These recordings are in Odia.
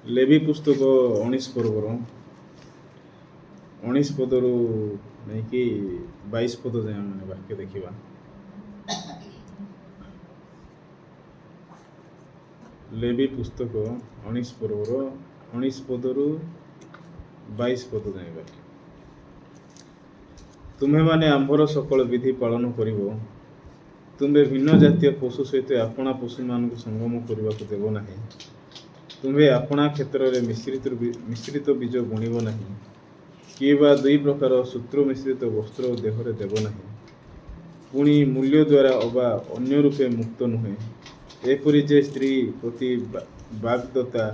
ଲେବି ପୁସ୍ତକ 19 ପର୍ବର 19 ପଦରୁ ନେଇକି 22 ପଦ ଯାଏଁ ମାନେ ବାକ୍ୟ ଦେଖିବା। ଲେବି ପୁସ୍ତକ 19 ପର୍ବର 19 ପଦରୁ 22 ପଦ ଯାଏଁ ବାକ୍ୟ। ତୁମ୍ଭେମାନେ ଆମ୍ଭର ସକଳ ବିଧି ପାଳନ କରିବ। ତୁମ୍ଭେ ଭିନ୍ନ ଜାତୀୟ ପଶୁ ସହିତ ଆପଣା ପଶୁମାନଙ୍କୁ ସଙ୍ଗମ କରିବାକୁ ଦେବ ନାହିଁ। ତୁମ୍ଭେ ଆପଣା କ୍ଷେତ୍ରରେ ମିଶ୍ରିତ ବୀଜ ବୁଣିବ ନାହିଁ, କିମ୍ବା ଦୁଇ ପ୍ରକାର ସୂତ୍ର ମିଶ୍ରିତ ବସ୍ତ୍ର ଦେହରେ ଦେବ ନାହିଁ। ପୁଣି ମୂଲ୍ୟ ଦ୍ୱାରା ଅବା ଅନ୍ୟ ରୂପେ ମୁକ୍ତ ନୁହେଁ। ଏପରି ଯେ ସ୍ତ୍ରୀ ପ୍ରତି ବାଗ୍ଦତ୍ତା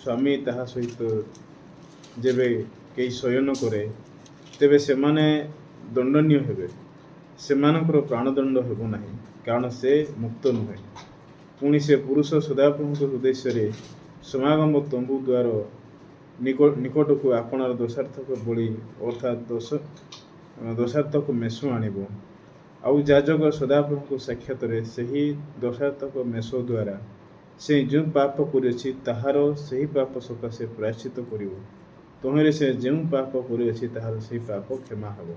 ସ୍ୱାମୀ ତାହା ସହିତ ଯେବେ କେହି ଶୟନ କରେ, ତେବେ ସେମାନେ ଦଣ୍ଡନୀୟ ହେବେ। ସେମାନଙ୍କର ପ୍ରାଣଦଣ୍ଡ ହେବ ନାହିଁ, କାରଣ ସେ ମୁକ୍ତ ନୁହେଁ। ପୁଣି ସେ ପୁରୁଷ ସଦାପ୍ରଭୁଙ୍କ ଉଦ୍ଦେଶ୍ୟରେ ସମାଗମ ତମ୍ବୁ ଦ୍ୱାର ନିକଟକୁ ଆପଣାର ଦୋଷାର୍ଥକ ବଳି ଅର୍ଥାତ୍ ଦୋଷାର୍ଥକ ମେଷ ଆଣିବ। ଆଉ ଯାଜକ ସଦାପ୍ରଭୁଙ୍କ ସାକ୍ଷାତରେ ସେହି ଦୋଷାର୍ଥକ ମେଷ ଦ୍ୱାରା ସେ ଯେଉଁ ପାପ କରିଅଛି ତାହାର ସେହି ପାପ ସକାଶେ ପ୍ରାୟଶ୍ଚିତ କରିବ। ତହିଁରେ ସେ ଯେଉଁ ପାପ କରିଅଛି ତାହାର ସେହି ପାପ କ୍ଷମା ହେବ।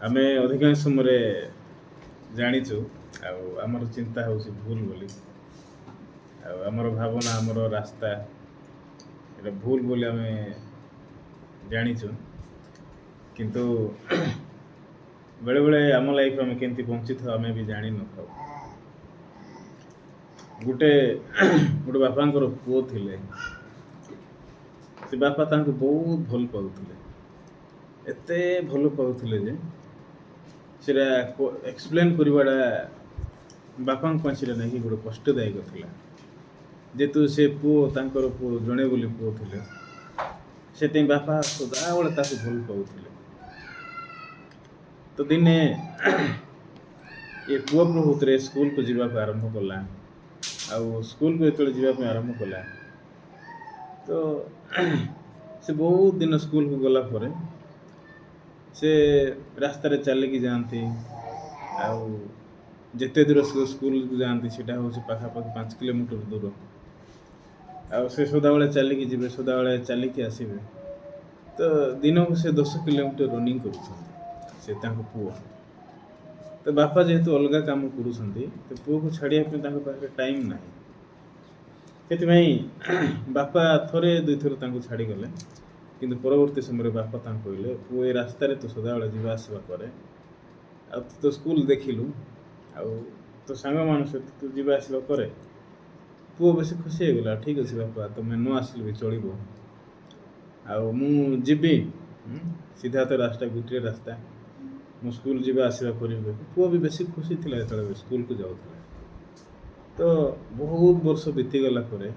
ଆମେ ଅଧିକାଂଶ ସମୟରେ ଜାଣିଛୁ ଆଉ ଆମର ଚିନ୍ତା ହେଉଛି ଭୁଲ ବୋଲି, ଆଉ ଆମର ଭାବନା ଆମର ରାସ୍ତା ଏଇଟା ଭୁଲ ବୋଲି ଆମେ ଜାଣିଛୁ। କିନ୍ତୁ ବେଳେବେଳେ ଆମ ଲାଇଫ୍ ଆମେ କେମିତି ବଞ୍ଚିଥାଉ ଆମେ ବି ଜାଣିନଥାଉ। ଗୋଟେ ବାପାଙ୍କର ପୁଅ ଥିଲେ। ସେ ବାପା ତାଙ୍କୁ ବହୁତ ଭଲ ପାଉଥିଲେ, ଏତେ ଭଲ ପାଉଥିଲେ ଯେ ସେଟା ଏକ୍ସପ୍ଲେନ୍ କରିବାଟା ବାପାଙ୍କ ପାଇଁ ସେଟା ନେଇକି ଗୋଟେ କଷ୍ଟଦାୟକ ଥିଲା। ଯେହେତୁ ସେ ପୁଅ ତାଙ୍କର ପୁଅ ଜଣେ ବୋଲି ପୁଅ ଥିଲେ, ସେଥିପାଇଁ ବାପା ସଦାବେଳେ ତାକୁ ଭଲ ପାଉଥିଲେ। ତ ଦିନେ ଏ ପୁଅ ପ୍ରଭୁତରେ ସ୍କୁଲକୁ ଯିବାକୁ ଆରମ୍ଭ କଲା। ଆଉ ସ୍କୁଲକୁ ଯେତେବେଳେ ଯିବା ପାଇଁ ଆରମ୍ଭ କଲା, ତ ସେ ବହୁତ ଦିନ ସ୍କୁଲକୁ ଗଲା ପରେ ସେ ରାସ୍ତାରେ ଚାଲିକି ଯାଆନ୍ତି। ଆଉ ଯେତେ ଦୂର ସ୍କୁଲକୁ ଯାଆନ୍ତି ସେଟା ହେଉଛି ପାଖାପାଖି 5 କିଲୋମିଟର ଦୂର। ଆଉ ସେ ସଦାବେଳେ ଚାଲିକି ଯିବେ, ସଦାବେଳେ ଚାଲିକି ଆସିବେ। ତ ଦିନକୁ ସେ 10 କିଲୋମିଟର ରନିଂ କରୁଛନ୍ତି ସେ ତାଙ୍କ ପୁଅ। ତ ବାପା ଯେହେତୁ ଅଲଗା କାମ କରୁଛନ୍ତି, ତ ପୁଅକୁ ଛାଡ଼ିବା ପାଇଁ ତାଙ୍କ ପାଖରେ ଟାଇମ୍ ନାହିଁ। ସେଥିପାଇଁ ବାପା ଥରେ ଦୁଇଥର ତାଙ୍କୁ ଛାଡ଼ିଗଲେ। କିନ୍ତୁ ପରବର୍ତ୍ତୀ ସମୟରେ ବାପା ତାଙ୍କୁ କହିଲେ, ପୁଅ ଏ ରାସ୍ତାରେ ତୁ ସଦାବେଳେ ଯିବା ଆସିବା କରେ, ଆଉ ତୁ ତ ସ୍କୁଲ ଦେଖିଲୁ, ଆଉ ତୋ ସାଙ୍ଗମାନଙ୍କ ସହିତ ତୁ ଯିବା ଆସିବା କରେ। ପୁଅ ବେଶୀ ଖୁସି ହେଇଗଲା। ଠିକ୍ ଅଛି ବାପା, ତମେ ନ ଆସିଲେ ବି ଚଳିବ, ଆଉ ମୁଁ ଯିବି। ସିଧା ତ ରାସ୍ତା, ଗୋଟିଏ ରାସ୍ତା, ମୁଁ ସ୍କୁଲ ଯିବା ଆସିବା କରିବି। ପୁଅ ବି ବେଶୀ ଖୁସି ଥିଲା ଯେତେବେଳେ ସ୍କୁଲକୁ ଯାଉଥିଲା। ତ ବହୁତ ବର୍ଷ ବିତିଗଲା ପରେ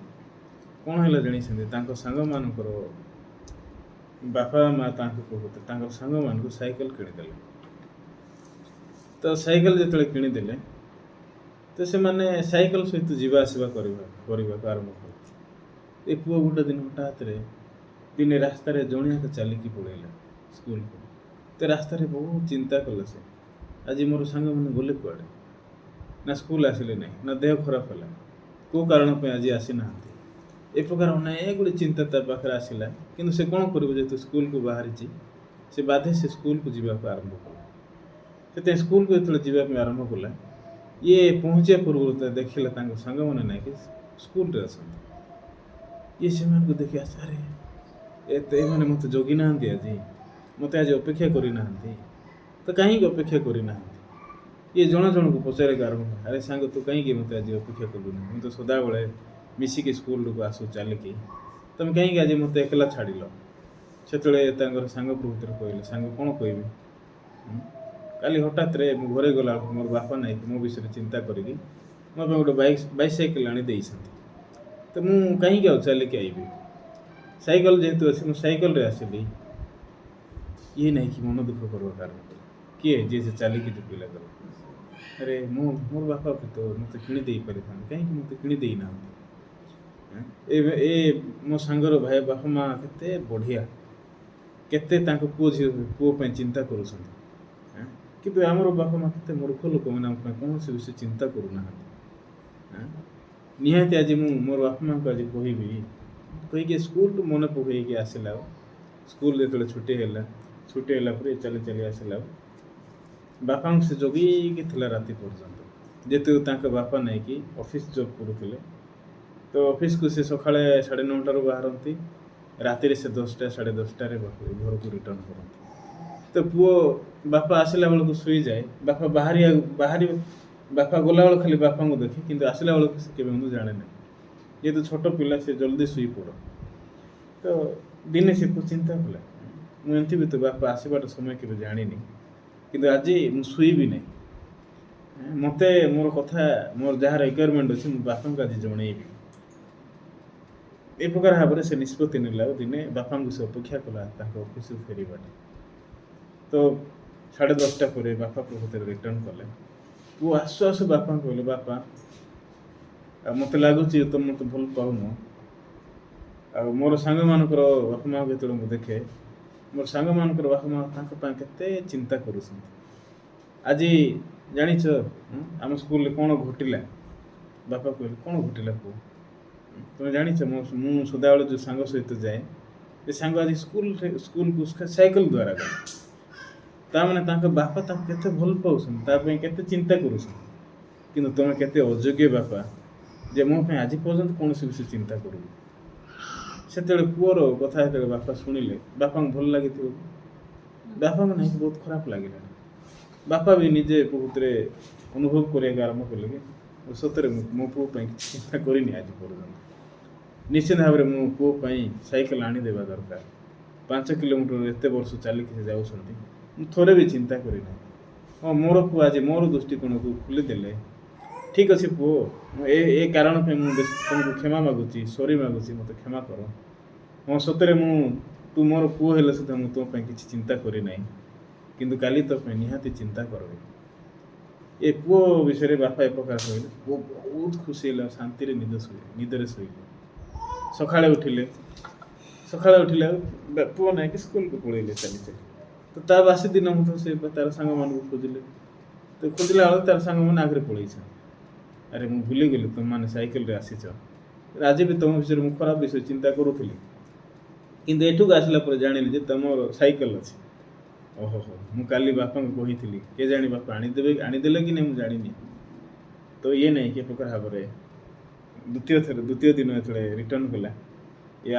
କ'ଣ ହେଲା ଜାଣିଛନ୍ତି, ତାଙ୍କ ସାଙ୍ଗମାନଙ୍କର ବାପା ମା ତାଙ୍କୁ କହୁଥିଲେ ତାଙ୍କର ସାଙ୍ଗମାନଙ୍କୁ ସାଇକେଲ କିଣିଦେଲେ। ତ ସାଇକେଲ ଯେତେବେଳେ କିଣିଦେଲେ, ତ ସେମାନେ ସାଇକେଲ ସହିତ ଯିବା ଆସିବା କରିବାକୁ ଆରମ୍ଭ କଲେ। ଏ ପୁଅ ଗୋଟେ ଦିନ ହଠାତ୍ରେ ଦିନେ ରାସ୍ତାରେ ଜଣିଆକା ଚାଲିକି ପଳେଇଲା ସ୍କୁଲକୁ। ତ ରାସ୍ତାରେ ବହୁତ ଚିନ୍ତା କଲେ ସେ, ଆଜି ମୋର ସାଙ୍ଗମାନେ ଗଲେ କୁଆଡ଼େ, ନା ସ୍କୁଲ ଆସିଲେ ନାହିଁ, ନା ଦେହ ଖରାପ ହେଲା, କେଉଁ କାରଣ ପାଇଁ ଆଜି ଆସିନାହାନ୍ତି। ଏ ପ୍ରକାର ଅନେକ ଗୁଡ଼ିଏ ଚିନ୍ତା ତା ପାଖରେ ଆସିଲା। କିନ୍ତୁ ସେ କ'ଣ କରିବ, ଯେହେତୁ ସ୍କୁଲକୁ ବାହାରିଛି, ସେ ବାଧ୍ୟ ସେ ସ୍କୁଲକୁ ଯିବାକୁ ଆରମ୍ଭ କଲା। ସେଥିପାଇଁ ସ୍କୁଲକୁ ଯେତେବେଳେ ଯିବା ପାଇଁ ଆରମ୍ଭ କଲା, ଇଏ ପହଞ୍ଚିବା ପୂର୍ବରୁ ଦେଖିଲା ତାଙ୍କ ସାଙ୍ଗମାନେ ନାଇଁକି ସ୍କୁଲରେ ଅଛନ୍ତି। ଇଏ ସେମାନଙ୍କୁ ଦେଖି ଆରେ ଏମାନେ ମୋତେ ଜଗି ନାହାନ୍ତି, ଆଜି ମୋତେ ଅପେକ୍ଷା କରିନାହାନ୍ତି। ତ କାହିଁକି ଅପେକ୍ଷା କରିନାହାନ୍ତି? ଇଏ ଜଣ ଜଣକୁ ପଚାରିବାକୁ ଆରମ୍ଭ କଲା, ଆରେ ସାଙ୍ଗ ତୁ କାହିଁକି ମୋତେ ଆଜି ଅପେକ୍ଷା କଲୁନି? ମୁଁ ତ ସଦାବେଳେ ମିଶିକି ସ୍କୁଲକୁ ଆସୁ ଚାଲିକି, ତମେ କାହିଁକି ଆଜି ମୋତେ ଏକଲା ଛାଡ଼ିଲ? ସେତେବେଳେ ତାଙ୍କର ସାଙ୍ଗ ପ୍ରଭୁତରେ କହିଲେ, ସାଙ୍ଗ କ'ଣ କହିବି, କାଲି ହଠାତ୍ରେ ମୁଁ ଘରେ ଗଲାବେଳକୁ ମୋର ବାପା ନାଇଁକି ମୋ ବିଷୟରେ ଚିନ୍ତା କରିକି ମୋ ପାଇଁ ଗୋଟେ ବାଇସାଇକେଲ ଆଣି ଦେଇଛନ୍ତି। ତ ମୁଁ କାହିଁକି ଆଉ ଚାଲିକି ଆଇବି? ସାଇକେଲ ଯେହେତୁ ଅଛି, ମୁଁ ସାଇକେଲରେ ଆସିଲି। ଇଏ ନାଇଁକି ମନ ଦୁଃଖ କରିବା କାରଣ କିଏ, ଯିଏ ସେ ଚାଲିକି ଯୋଉ ପିଲା କର, ଆରେ ମୋର ବାପା ବି ତ ମୋତେ କିଣି ଦେଇପାରିଥାନ୍ତି, କାହିଁକି ମୋତେ କିଣି ଦେଇନାହାନ୍ତି? ଏ ମୋ ସାଙ୍ଗର ବାପା ମା କେତେ ବଢ଼ିଆ, କେତେ ତାଙ୍କ ପୁଅ ପାଇଁ ଚିନ୍ତା କରୁଛନ୍ତି। କିନ୍ତୁ ଆମର ବାପା ମା କେତେ ମୂର୍ଖ ଲୋକମାନେ ଆମ ପାଇଁ କୌଣସି ବିଷୟ ଚିନ୍ତା କରୁନାହାନ୍ତି। ନିହାତି ଆଜି ମୁଁ ମୋର ବାପା ମାଆଙ୍କୁ ଆଜି କହିବି କହିକି ସ୍କୁଲରୁ ମନେ ପକାଇକି ଆସିଲା ଆଉ ସ୍କୁଲ ଯେତେବେଳେ ଛୁଟି ହେଲା ପରେ ଚାଲି ଆସିଲା ଆଉ ବାପାଙ୍କୁ ସେ ଜଗିକି ଥିଲା ରାତି ପର୍ଯ୍ୟନ୍ତ। ଯେହେତୁ ତାଙ୍କ ବାପା ନେଇକି ଅଫିସ୍ ଜବ୍ କରୁଥିଲେ, ତ ଅଫିସ୍କୁ ସେ ସକାଳେ 9:30ରୁ ବାହାରନ୍ତି, ରାତିରେ ସେ 10ଟା 10:30ରେ ଘରକୁ ରିଟର୍ଣ୍ଣ କରନ୍ତି। ତ ପୁଅ ବାପା ଆସିଲା ବେଳକୁ ଶୋଇଯାଏ, ବାପା ବାପା ଗଲାବେଳକୁ ଖାଲି ବାପାଙ୍କୁ ଦେଖେ, କିନ୍ତୁ ଆସିଲା ବେଳକୁ ସେ କେବେ ମୁଁ ଜାଣେ ନାହିଁ। ଯେହେତୁ ଛୋଟ ପିଲା ସେ ଜଲ୍ଦି ଶୋଇପଡ଼। ତ ଦିନେ ସେ ଚିନ୍ତା କଲା ମୁଁ ଏମିତି ବି ତ ବାପା ଆସିବାର ସମୟ କେବେ ଜାଣିନି, କିନ୍ତୁ ଆଜି ମୁଁ ଶୋଇବି ନାହିଁ, ମୋତେ ମୋର କଥା ମୋର ଯାହା ରିକ୍ୱାରମେଣ୍ଟ ଅଛି ମୁଁ ବାପାଙ୍କୁ ଆଜି ଜଣେଇବି। ଏ ପ୍ରକାର ଭାବରେ ସେ ନିଷ୍ପତ୍ତି ନେଲା ଆଉ ଦିନେ ବାପାଙ୍କୁ ସେ ଅପେକ୍ଷା କଲା ତାଙ୍କ ଅଫିସରୁ ଫେରିବାଟା। ତ 10:30 ପରେ ବାପା ପ୍ରକୃତରେ ରିଟର୍ଣ୍ଣ କଲେ। ପୁଅ ଆସୁ ବାପାଙ୍କୁ କହିଲେ ବାପା ଆଉ ମୋତେ ଲାଗୁଛି ତୁମେ ମୋତେ ଭଲ ପାଉନ। ଆଉ ମୋର ସାଙ୍ଗମାନଙ୍କର ବାପା ମାଆଙ୍କୁ ଯେତେବେଳେ ମୁଁ ଦେଖେ, ମୋର ସାଙ୍ଗମାନଙ୍କର ବାପା ମାଆ ତାଙ୍କ ପାଇଁ କେତେ ଚିନ୍ତା କରୁଛନ୍ତି। ଆଜି ଜାଣିଛ ଆମ ସ୍କୁଲରେ କ'ଣ ଘଟିଲା? ବାପା କହିଲେ କ'ଣ ଘଟିଲା ପୁଅ? ତୁମେ ଜାଣିଛ ମୁଁ ସଦାବେଳେ ଯେଉଁ ସାଙ୍ଗ ସହିତ ଯାଏ, ସେ ସାଙ୍ଗ ଆଜି ସ୍କୁଲକୁ ସାଇକେଲ ଦ୍ୱାରା ଗଲା। ତା'ମାନେ ତାଙ୍କ ବାପା ତାକୁ କେତେ ଭଲ ପାଉଛନ୍ତି, ତା ପାଇଁ କେତେ ଚିନ୍ତା କରୁଛନ୍ତି। କିନ୍ତୁ ତୁମେ କେତେ ଅଯୋଗ୍ୟ ବାପା ଯେ ମୋ ପାଇଁ ଆଜି ପର୍ଯ୍ୟନ୍ତ କୌଣସି ବିଷୟ ଚିନ୍ତା କରୁନି। ସେତେବେଳେ ପୁଅର କଥା ଯେତେବେଳେ ବାପା ଶୁଣିଲେ, ବାପାଙ୍କୁ ଭଲ ଲାଗିଥିବ, ବାପାଙ୍କୁ ନାହିଁ ବହୁତ ଖରାପ ଲାଗିଲା। ବାପା ବି ନିଜେ ପ୍ରକୃତରେ ଅନୁଭବ କରିବାକୁ ଆରମ୍ଭ କଲେ କି ସତରେ ମୋ ପୁଅ ପାଇଁ କିଛି ଚିନ୍ତା କରିନି ଆଜି ପର୍ଯ୍ୟନ୍ତ। ନିଶ୍ଚିତ ଭାବରେ ମୋ ପୁଅ ପାଇଁ ସାଇକେଲ ଆଣିଦେବା ଦରକାର। 5 କିଲୋମିଟର ଏତେ ବର୍ଷ ଚାଲିକି ସେ ଯାଉଛନ୍ତି, ମୁଁ ଥରେ ବି ଚିନ୍ତା କରିନାହିଁ। ହଁ, ମୋର ପୁଅ ଆଜି ମୋର ଦୃଷ୍ଟିକୋଣକୁ ଖୋଲିଦେଲେ। ଠିକ୍ ଅଛି ପୁଅ, ମୁଁ ଏ କାରଣ ପାଇଁ ମୁଁ ତୁମକୁ କ୍ଷମା ମାଗୁଛି, ସରି ମାଗୁଛି, ମୋତେ କ୍ଷମା କର। ହଁ, ସତରେ ତୁ ମୋର ପୁଅ ହେଲେ ସୁଦ୍ଧା ମୁଁ ତୋ ପାଇଁ କିଛି ଚିନ୍ତା କରିନାହିଁ, କିନ୍ତୁ କାଲି ତୋ ପାଇଁ ନିହାତି ଚିନ୍ତା କରିବି। ଏ ପୁଅ ବିଷୟରେ ବାପା ଏ ପ୍ରକାର କହିଲେ। ପୁଅ ବହୁତ ଖୁସି ହେଲା, ଶାନ୍ତିରେ ନିଦରେ ଶୋଇଲେ। ସକାଳେ ଉଠିଲେ ଆଉ ପୁଅ ନାଇଁକି ସ୍କୁଲକୁ ପଳେଇଲେ ଚାଲି। ତ ତା ବାସି ଦିନ ମଧ୍ୟ ସେ ତାର ସାଙ୍ଗମାନଙ୍କୁ ଖୋଜିଲା ବେଳକୁ ତାର ସାଙ୍ଗମାନେ ଆଗରେ ପଳେଇଛନ୍ତି। ଆରେ ମୁଁ ଭୁଲିଗଲି ତୁମମାନେ ସାଇକେଲରେ ଆସିଛ। ଆଜି ବି ତୁମ ବିଷୟରେ ମୁଁ ଖରାପ ବିଷୟ ଚିନ୍ତା କରୁଥିଲି, କିନ୍ତୁ ଏଠୁକୁ ଆସିଲା ପରେ ଜାଣିଲି ଯେ ତୁମର ସାଇକେଲ ଅଛି। ଓହୋ, ମୁଁ କାଲି ବାପାଙ୍କୁ କହିଥିଲି, କେଜାଣି ବାପା ଆଣିଦେଲେ କି ନାହିଁ ମୁଁ ଜାଣିନି। ତ ଇଏ ନାହିଁ କି ପ୍ରକାର ଭାବରେ ଦ୍ୱିତୀୟ ଦିନ ଯେତେବେଳେ ରିଟର୍ଣ୍ଣ କଲା,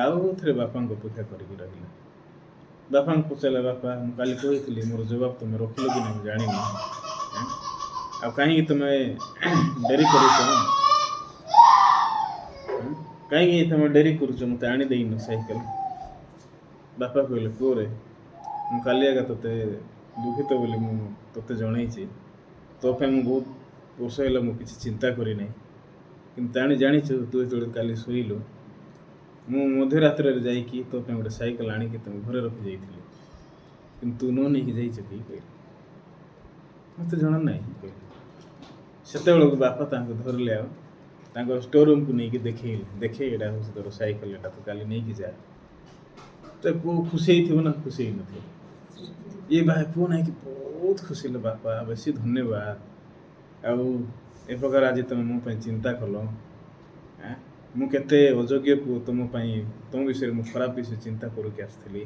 ଆଉ ଥରେ ବାପାଙ୍କୁ ଅପେକ୍ଷା କରିକି ରହିଲା। ବାପାଙ୍କୁ ପଚାରିଲା, ବାପା ମୁଁ କାଲି କହିଥିଲି, ମୋର ଜବାବ ତୁମେ ରଖିଲ କି ନାହିଁ ମୁଁ ଜାଣିନି, ଆଉ କାହିଁକି ତୁମେ ଡେରି କରୁଛ, ମୋତେ ଆଣି ଦେଇନ ସାଇକେଲ? ବାପା କହିଲେ, ପୁଅରେ ମୁଁ କାଲି ଆଗ ତୋତେ ଦୁଃଖିତ ବୋଲି ମୁଁ ତୋତେ ଜଣେଇଛି। ତୋ ପାଇଁ ମୁଁ ବହୁତ ବର୍ଷ ହେଲା ମୁଁ କିଛି ଚିନ୍ତା କରିନାହିଁ, କିନ୍ତୁ ଜାଣିଛୁ ତୁ ଯେତେବେଳେ କାଲି ଶୋଇଲୁ, ମୁଁ ମଧ୍ୟରାତ୍ରରେ ଯାଇକି ତୋ ପାଇଁ ଗୋଟେ ସାଇକେଲ ଆଣିକି ତୁମ ଘରେ ରଖିଯାଇଥିଲି, କିନ୍ତୁ ତୁ ନ ନେଇକି ଯାଇଛ କି? କହିଲେ, ମୋତେ ଜଣା ନାହିଁ କହିଲେ। ସେତେବେଳକୁ ବାପା ତାଙ୍କୁ ଧରିଲେ, ଆଉ ତାଙ୍କର ଷ୍ଟୋର୍ ରୁମ୍କୁ ନେଇକି ଦେଖେ ଏଇଟା ହେଉଛି ତୋର ସାଇକେଲ, ଏଇଟା ତୁ କାଲି ନେଇକି ଯା। ତ ପୁଅ ଖୁସି ହେଇଥିବ ନା ଖୁସି ହେଇନଥିବ? ଇଏ ପୁଅ ନାଇଁକି ବହୁତ ଖୁସି ହେଲେ, ବାପା ବେଶୀ ଧନ୍ୟବାଦ। ଆଉ ଏ ପ୍ରକାର ଆଜି ତୁମେ ମୋ ପାଇଁ ଚିନ୍ତା କଲ। ମୁଁ କେତେ ଅଯୋଗ୍ୟ ପୁଅ ତୁମ ପାଇଁ, ତୁମ ବିଷୟରେ ମୁଁ ଖରାପ ବିଷୟ ଚିନ୍ତା କରିକି ଆସିଥିଲି,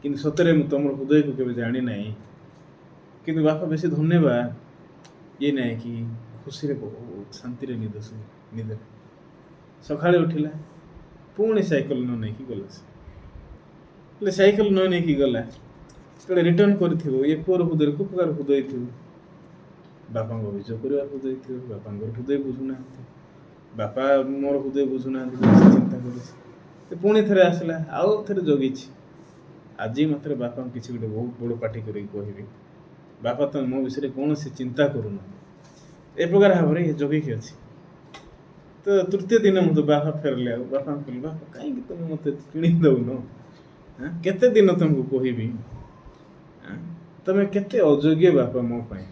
କିନ୍ତୁ ସତରେ ମୁଁ ତୁମର ହୃଦୟକୁ କେବେ ଜାଣିନାହିଁ। କିନ୍ତୁ ବାପା ବେଶୀ ଧନ୍ୟବାଦ। ଇଏ ନାହିଁ କି ଖୁସିରେ ବହୁତ ଶାନ୍ତିରେ ନିଦରେ ସକାଳେ ଉଠିଲା, ପୁଣି ସାଇକେଲ ନ ନେଇକି ଗଲା। ହେଲେ ସାଇକେଲ ନ ନେଇକି ଗଲା, ଯେତେବେଳେ ରିଟର୍ଣ୍ଣ କରିଥିବ, ଏ ପୁଅର ହୃଦୟରେ କୋଉ ପ୍ରକାର ହୃଦୟ ଥିବ? ବାପାଙ୍କୁ ଅଭିଯୋଗ କରିବା ହୃଦୟ ଥିବ। ବାପାଙ୍କର ହୃଦୟ ବୁଝୁନାହାନ୍ତି, ବାପା ମୋର ହୃଦୟ ବୁଝୁନାହାନ୍ତି, ଚିନ୍ତା କରୁଛି। ପୁଣି ଥରେ ଆସିଲା, ଆଉ ଥରେ ଜଗିଛି। ଆଜି ମାତ୍ର ବାପାଙ୍କୁ କିଛି ଗୋଟେ ବହୁତ ବଡ଼ ପାଟି କରିକି କହିବି, ବାପା ତୁମେ ମୋ ବିଷୟରେ କୌଣସି ଚିନ୍ତା କରୁନ। ଏ ପ୍ରକାର ଭାବରେ ଜଗିକି ଅଛି। ତ ତୃତୀୟ ଦିନ ମୁଁ ତ ବାପା ଫେରିଲେ, ଆଉ ବାପାଙ୍କୁ କହିଲି, ବାପା କାହିଁକି ତୁମେ ମୋତେ କିଣି ଦେଉନ? କେତେ ଦିନ ତୁମକୁ କହିବି? ତୁମେ କେତେ ଅଯୋଗ୍ୟ ବାପା ମୋ ପାଇଁ।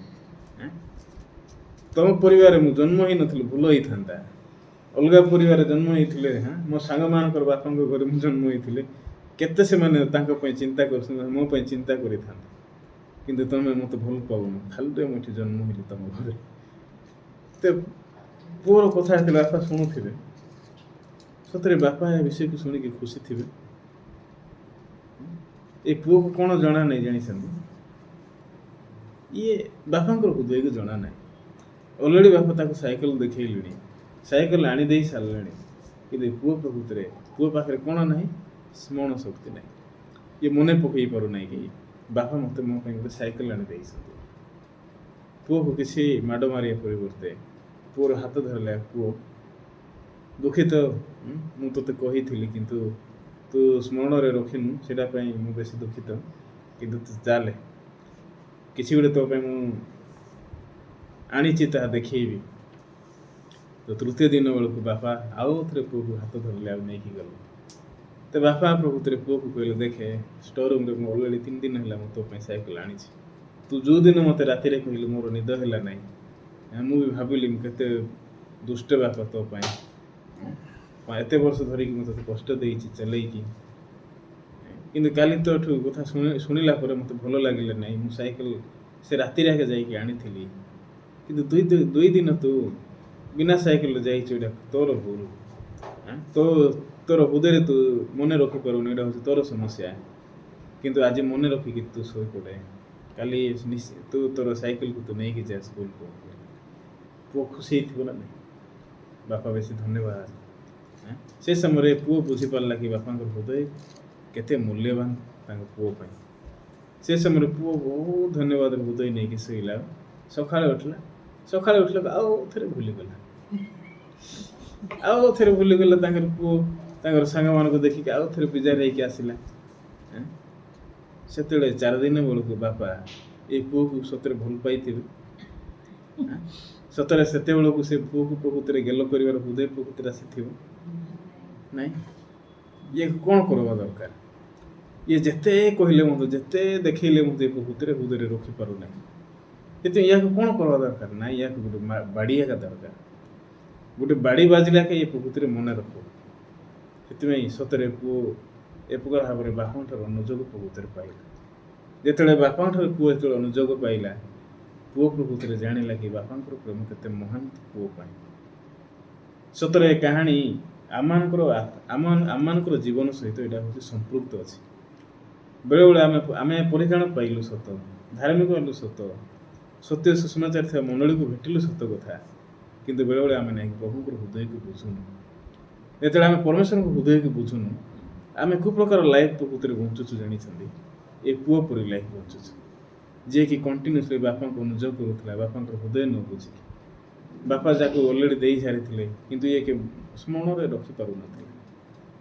ତୁମ ପରିବାରରେ ମୁଁ ଜନ୍ମ ହେଇନଥିଲି ଭଲ ହେଇଥାନ୍ତା। ଅଲଗା ପରିବାରରେ ଜନ୍ମ ହେଇଥିଲେ, ମୋ ସାଙ୍ଗମାନଙ୍କର ବାପାଙ୍କ ଘରେ ମୁଁ ଜନ୍ମ ହେଇଥିଲେ, କେତେ ସେମାନେ ତାଙ୍କ ପାଇଁ ଚିନ୍ତା କରୁଛନ୍ତି, ମୋ ପାଇଁ ଚିନ୍ତା କରିଥାନ୍ତେ। କିନ୍ତୁ ତମେ ମୋତେ ଭଲ ପାଉନ, ଖାଲିରେ ମୁଁ ଏଠି ଜନ୍ମ ହେଲି ତମ ଘରେ। ତ ପୁଅର କଥା ଯେତେବେଳେ ବାପା ଶୁଣୁଥିବେ, ସତରେ ବାପା ଏ ବିଷୟକୁ ଶୁଣିକି ଖୁସି ଥିବେ। ଏ ପୁଅକୁ କ'ଣ ଜଣା ନାହିଁ ଜାଣିଛନ୍ତି? ଇଏ ବାପାଙ୍କର ହୃଦୟକୁ ଜଣା ନାହିଁ। ଅଲରେଡ଼ି ବାପା ତାକୁ ସାଇକେଲ ଦେଖେଇଲେଣି, ସାଇକେଲ ଆଣିଦେଇ ସାରିଲେଣି, କିନ୍ତୁ ପୁଅ ପ୍ରକୃତିରେ ପୁଅ ପାଖରେ କ'ଣ ନାହିଁ? ସ୍ମରଣ ଶକ୍ତି ନାହିଁ। ଇଏ ମନେ ପକାଇ ପାରୁନାହିଁ କି ବାପା ମୋତେ ମୋ ପାଇଁ ଗୋଟେ ସାଇକେଲ ଆଣି ଦେଇଛନ୍ତି। ପୁଅକୁ କିଛି ମାଡ଼ ମାରିବା ପରିବର୍ତ୍ତେ ପୁଅର ହାତ ଧରିଲା। ପୁଅ ଦୁଃଖିତ, ମୁଁ ତୋତେ କହିଥିଲି କିନ୍ତୁ ତୁ ସ୍ମରଣରେ ରଖିନୁ, ସେଇଟା ପାଇଁ ମୁଁ ବେଶୀ ଦୁଃଖିତ, କିନ୍ତୁ ତୁ ଚାଲେ, କିଛି ଗୋଟେ ତୋ ପାଇଁ ମୁଁ ଆଣିଛି ତାହା ଦେଖେଇବି। ତ ତୃତୀୟ ଦିନ ବେଳକୁ ବାପା ଆଉ ଥରେ ପୁଅକୁ ହାତ ଧରିଲେ, ଆଉ ନେଇକି ଗଲେ। ତ ବାପା ପ୍ରକୃତିରେ ପୁଅକୁ କହିଲେ, ଦେଖେ ଷ୍ଟୋରୁମ୍ରେ ମୁଁ ଅଲରେଡ଼ି 3 ଦିନ ହେଲା ମୁଁ ତୋ ପାଇଁ ସାଇକେଲ ଆଣିଛି। ତୁ ଯେଉଁଦିନ ମୋତେ ରାତିରେ କହିଲୁ ମୋର ନିଦ ହେଲା ନାହିଁ, ମୁଁ ବି ଭାବିଲି ମୁଁ କେତେ ଦୁଷ୍ଟ ବାପା ତୋ ପାଇଁ, ଏତେ ବର୍ଷ ଧରିକି ମୁଁ ତୋତେ କଷ୍ଟ ଦେଇଛି ଚଲେଇକି, କିନ୍ତୁ କାଲି ତୋଠୁ କଥା ଶୁଣିଲା ପରେ ମୋତେ ଭଲ ଲାଗିଲା ନାହିଁ। ମୁଁ ସାଇକେଲ ସେ ରାତିରେ ଆଗେ ଯାଇକି ଆଣିଥିଲି, କିନ୍ତୁ ଦୁଇ ଦିନ ତୁ ବିନା ସାଇକେଲରେ ଯାଇଛୁ, ଏଇଟା ତୋର ଭୁଲ। ତୋର ହୃଦୟରେ ତୁ ମନେ ରଖିପାରୁନି, ଏଇଟା ହେଉଛି ତୋର ସମସ୍ୟା। କିନ୍ତୁ ଆଜି ମନେ ରଖିକି ତୁ ଶୋଇପଡ଼େ, କାଲି ତୁ ତୋର ସାଇକେଲକୁ ତୁ ନେଇକି ଯା ସ୍କୁଲକୁ। ପୁଅ ଖୁସି ହେଇଥିବ ନା ନାହିଁ? ବାପା ବେଶୀ ଧନ୍ୟବାଦ। ସେ ସମୟରେ ପୁଅ ବୁଝିପାରିଲା କି ବାପାଙ୍କର ହୃଦୟ କେତେ ମୂଲ୍ୟବାନ ତାଙ୍କ ପୁଅ ପାଇଁ। ସେ ସମୟରେ ପୁଅ ବହୁତ ଧନ୍ୟବାଦ ହୃଦୟ ନେଇକି ଶୋଇଲା। ସକାଳେ ଉଠିଲା ଆଉ ଥରେ ଭୁଲିଗଲା, ତାଙ୍କର ପୁଅ ତାଙ୍କର ସାଙ୍ଗମାନଙ୍କୁ ଦେଖିକି ଆଉ ଥରେ ବିଜାର ହେଇକି ଆସିଲା। ସେତେବେଳେ 4 ଦିନ ବେଳକୁ ବାପା ଏ ପୁଅକୁ ସତରେ ଭଲ ପାଇଥିବେ। ସତରେ ସେତେବେଳକୁ ସେ ପୁଅକୁ ପ୍ରକୃତିରେ ଗେଲ କରିବାର ହୃଦୟ ପ୍ରକୃତିରେ ଆସିଥିବ ନାଇଁ? ଇଏ କ'ଣ କରିବା ଦରକାର? ଇଏ ଯେତେ କହିଲେ ମଧ୍ୟ, ଯେତେ ଦେଖେଇଲେ ମଧ୍ୟ ପ୍ରକୃତିରେ ହୃଦୟରେ ରଖିପାରୁନାହିଁ। ସେଥିପାଇଁ ୟାକୁ କ'ଣ କରିବା ଦରକାର? ନାଇଁ, ୟାକୁ ଗୋଟେ ବାଡ଼ି ଏକା ଦରକାର। ଗୋଟେ ବାଡ଼ି ବାଜିଲାକେ ଏ ପ୍ରକୃତିରେ ମନେ ରଖ। ସେଥିପାଇଁ ସତରେ ପୁଅ ଏ ପ୍ରକାର ଭାବରେ ବାପାଙ୍କଠାରୁ ଅନୁଯୋଗ ପ୍ରକୃତିରେ ପାଇଲା। ଯେତେବେଳେ ବାପାଙ୍କଠାରୁ ପୁଅ ଯେତେବେଳେ ଅନୁଯୋଗ ପାଇଲା, ପୁଅ ପ୍ରକୃତିରେ ଜାଣିଲା କି ବାପାଙ୍କର ପ୍ରେମ କେତେ ମହାନ ପୁଅ ପାଇଁ। ସତରେ ଏ କାହାଣୀ ଆମମାନଙ୍କର ଜୀବନ ସହିତ ଏଇଟା ହେଉଛି ସମ୍ପୃକ୍ତ ଅଛି। ବେଳେବେଳେ ଆମେ ପରିତ୍ରାଣ ପାଇଲୁ ସତ, ଧାର୍ମିକ ହେଲୁ ସତ, ସତ୍ୟ ସୁଷମାଚାର ଥିବା ମଣ୍ଡଳୀକୁ ଭେଟିଲୁ ସତ କଥା, କିନ୍ତୁ ବେଳେବେଳେ ଆମେ ନାହିଁ ପ୍ରଭୁଙ୍କର ହୃଦୟକୁ ବୁଝୁନୁ। ଯେତେବେଳେ ଆମେ ପରମେଶ୍ୱରଙ୍କ ହୃଦୟକୁ ବୁଝୁନୁ, ଆମେ କେଉଁ ପ୍ରକାର ଲାଇଫ୍ ପ୍ରକୃତିରେ ବଞ୍ଚୁଛୁ ଜାଣିଛନ୍ତି? ଏ ପୁଅ ପରି ଲାଇଫ୍ ବଞ୍ଚୁଛୁ, ଯିଏକି କଣ୍ଟିନ୍ୟୁସଲି ବାପାଙ୍କୁ ଅନୁଯୋଗ କରୁଥିଲା, ବାପାଙ୍କର ହୃଦୟ ନ ବୁଝିକି। ବାପା ଯାକୁ ଅଲରେଡ଼ି ଦେଇ ସାରିଥିଲେ, କିନ୍ତୁ ଇଏ ସ୍ମରଣରେ ରଖିପାରୁନଥିଲେ।